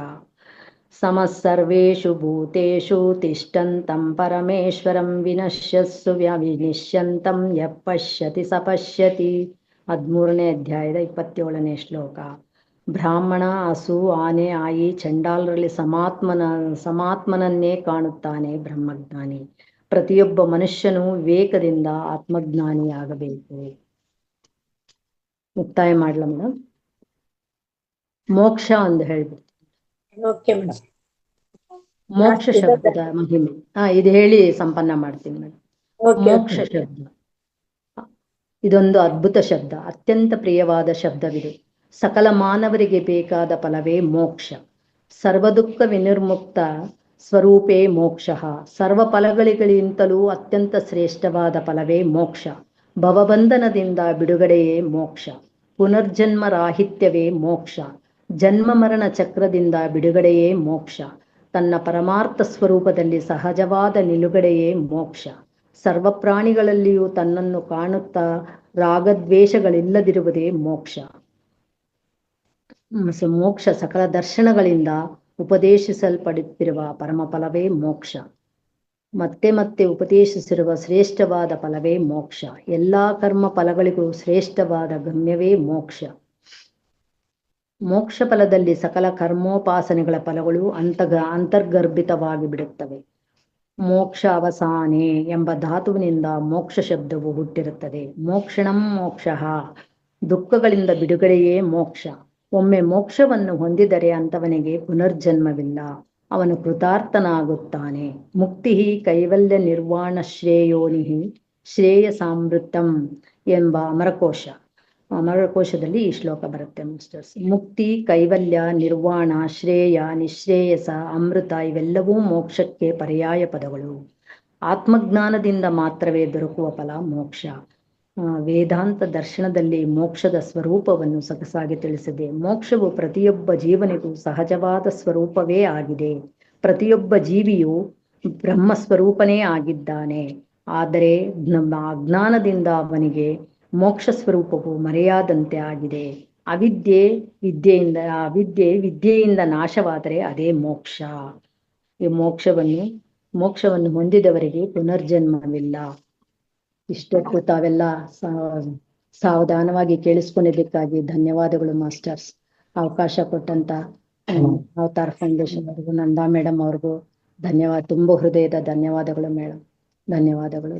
[SPEAKER 1] ಸಮಸ್ಸರ್ವೇಷು ಭೂತೇಷು ತಿಷ್ಠಂತಂ ಪರಮೇಶ್ವರಂ ವಿನಶ್ಯಸ್ಸು ವಿನಿಶ್ಯಂತಂ ಯಃ ಪಶ್ಯತಿ ಸ ಪಶ್ಯತಿ. 13ನೇ ಅಧ್ಯಾಯದ 27ನೇ ಶ್ಲೋಕ. ಬ್ರಾಹ್ಮಣ, ಹಸು, ಆನೆ, ಆಯಿ, ಚಂಡಾಲರಲ್ಲಿ ಸಮಾತ್ಮನನ್ನೇ ಕಾಣುತ್ತಾನೆ ಬ್ರಹ್ಮಜ್ಞಾನಿ. ಪ್ರತಿಯೊಬ್ಬ ಮನುಷ್ಯನು ವಿವೇಕದಿಂದ ಆತ್ಮಜ್ಞಾನಿಯಾಗಬೇಕು. ಮುಕ್ತಾಯ ಮಾಡ್ಲ ಮೇಡಮ್? ಮೋಕ್ಷ ಅಂದು ಹೇಳ್ಬಿಡ್ತೀನಿ.
[SPEAKER 2] Okay madam.
[SPEAKER 1] ಮೋಕ್ಷ ಶಬ್ದದ ಮಹಿಮೆ ಇದು ಹೇಳಿ ಸಂಪನ್ನ ಮಾಡ್ತೀನಿ ಮೇಡಮ್. ಮೋಕ್ಷ ಶಬ್ದ ಇದೊಂದು ಅದ್ಭುತ ಶಬ್ದ, ಅತ್ಯಂತ ಪ್ರಿಯವಾದ ಶಬ್ದವಿದು. ಸಕಲ ಮಾನವರಿಗೆ ಬೇಕಾದ ಫಲವೇ ಮೋಕ್ಷ. ಸರ್ವ ದುಃಖ ವಿನಿರ್ಮುಕ್ತ ಸ್ವರೂಪೇ ಮೋಕ್ಷ. ಸರ್ವ ಫಲಗಳಿಗಿಂತಲೂ ಅತ್ಯಂತ ಶ್ರೇಷ್ಠವಾದ ಫಲವೇ ಮೋಕ್ಷ. ಭವಬಂಧನದಿಂದ ಬಿಡುಗಡೆಯೇ ಮೋಕ್ಷ. ಪುನರ್ಜನ್ಮ ರಾಹಿತ್ಯವೇ ಮೋಕ್ಷ. ಜನ್ಮ ಮರಣ ಚಕ್ರದಿಂದ ಬಿಡುಗಡೆಯೇ ಮೋಕ್ಷ. ತನ್ನ ಪರಮಾರ್ಥ ಸ್ವರೂಪದಲ್ಲಿ ಸಹಜವಾದ ನಿಲುಗಡೆಯೇ ಮೋಕ್ಷ. ಸರ್ವ ಪ್ರಾಣಿಗಳಲ್ಲಿಯೂ ತನ್ನನ್ನು ಕಾಣುತ್ತಾ ರಾಗದ್ವೇಷಗಳಿಲ್ಲದಿರುವುದೇ ಮೋಕ್ಷ. ಮೋಕ್ಷ ಸಕಲ ದರ್ಶನಗಳಿಂದ ಉಪದೇಶಿಸಲ್ಪಡುತ್ತಿರುವ ಪರಮಫಲವೇ ಮೋಕ್ಷ. ಮತ್ತೆ ಮತ್ತೆ ಉಪದೇಶಿಸಿರುವ ಶ್ರೇಷ್ಠವಾದ ಫಲವೇ ಮೋಕ್ಷ. ಎಲ್ಲಾ ಕರ್ಮ ಫಲಗಳಿಗೂ ಶ್ರೇಷ್ಠವಾದ ಗಮ್ಯವೇ ಮೋಕ್ಷ. ಮೋಕ್ಷ ಫಲದಲ್ಲಿ ಸಕಲ ಕರ್ಮೋಪಾಸನೆಗಳ ಫಲಗಳು ಅಂತರ್ಗರ್ಭಿತವಾಗಿ ಬಿಡುತ್ತವೆ. ಮೋಕ್ಷ ಅವಸಾನೆ ಎಂಬ ಧಾತುವಿನಿಂದ ಮೋಕ್ಷ ಶಬ್ದವು ಹುಟ್ಟಿರುತ್ತದೆ. ಮೋಕ್ಷಣಂ ಮೋಕ್ಷ, ದುಃಖಗಳಿಂದ ಬಿಡುಗಡೆಯೇ ಮೋಕ್ಷ. ಒಮ್ಮೆ ಮೋಕ್ಷವನ್ನು ಹೊಂದಿದರೆ ಅಂತವನಿಗೆ ಪುನರ್ಜನ್ಮವಿಲ್ಲ, ಅವನು ಕೃತಾರ್ಥನಾಗುತ್ತಾನೆ. ಮುಕ್ತಿ ಕೈವಲ್ಯ ನಿರ್ವಾಣ ಶ್ರೇಯೋನಿ ಶ್ರೇಯಸಾಮೃತಂ ಎಂಬ ಅಮರಕೋಶದಲ್ಲಿ ಈ ಶ್ಲೋಕ ಬರುತ್ತೆ ಮಾಸ್ಟರ್ಸ್. ಮುಕ್ತಿ, ಕೈವಲ್ಯ, ನಿರ್ವಾಣ, ಶ್ರೇಯ, ನಿಶ್ರೇಯಸ, ಅಮೃತ ಇವೆಲ್ಲವೂ ಮೋಕ್ಷಕ್ಕೆ ಪರ್ಯಾಯ ಪದಗಳು. ಆತ್ಮಜ್ಞಾನದಿಂದ ಮಾತ್ರವೇ ದೊರಕುವ ಫಲ ಮೋಕ್ಷ. ವೇದಾಂತ ದರ್ಶನದಲ್ಲಿ ಮೋಕ್ಷದ ಸ್ವರೂಪವನ್ನು ಸೊಗಸಾಗಿ ತಿಳಿಸಿದೆ. ಮೋಕ್ಷವು ಪ್ರತಿಯೊಬ್ಬ ಜೀವನಿಗೂ ಸಹಜವಾದ ಸ್ವರೂಪವೇ ಆಗಿದೆ. ಪ್ರತಿಯೊಬ್ಬ ಜೀವಿಯು ಬ್ರಹ್ಮ ಸ್ವರೂಪನೇ ಆಗಿದ್ದಾನೆ. ಆದರೆ ಅಜ್ಞಾನದಿಂದ ಅವನಿಗೆ ಮೋಕ್ಷ ಸ್ವರೂಪವು ಮರೆಯಾದಂತೆ ಆಗಿದೆ. ವಿದ್ಯೆಯಿಂದ ನಾಶವಾದರೆ ಅದೇ ಮೋಕ್ಷ. ಈ ಮೋಕ್ಷವನ್ನು ಹೊಂದಿದವರಿಗೆ ಪುನರ್ಜನ್ಮವಿಲ್ಲ. ಇಷ್ಟೊತ್ತು ತಾವೆಲ್ಲ ಸಾವಧಾನವಾಗಿ ಕೇಳಿಸ್ಕೊಂಡಿದ್ದಕ್ಕಾಗಿ ಧನ್ಯವಾದಗಳು ಮಾಸ್ಟರ್ಸ್. ಅವಕಾಶ ಕೊಟ್ಟಂತ ಅವತಾರ ಫೌಂಡೇಶನ್ ಅವ್ರಿಗೂ, ನಂದಾ ಮೇಡಮ್ ಅವ್ರಿಗೂ ಧನ್ಯವಾದ, ತುಂಬ ಹೃದಯದ ಧನ್ಯವಾದಗಳು ಮೇಡಮ್. ಧನ್ಯವಾದಗಳು.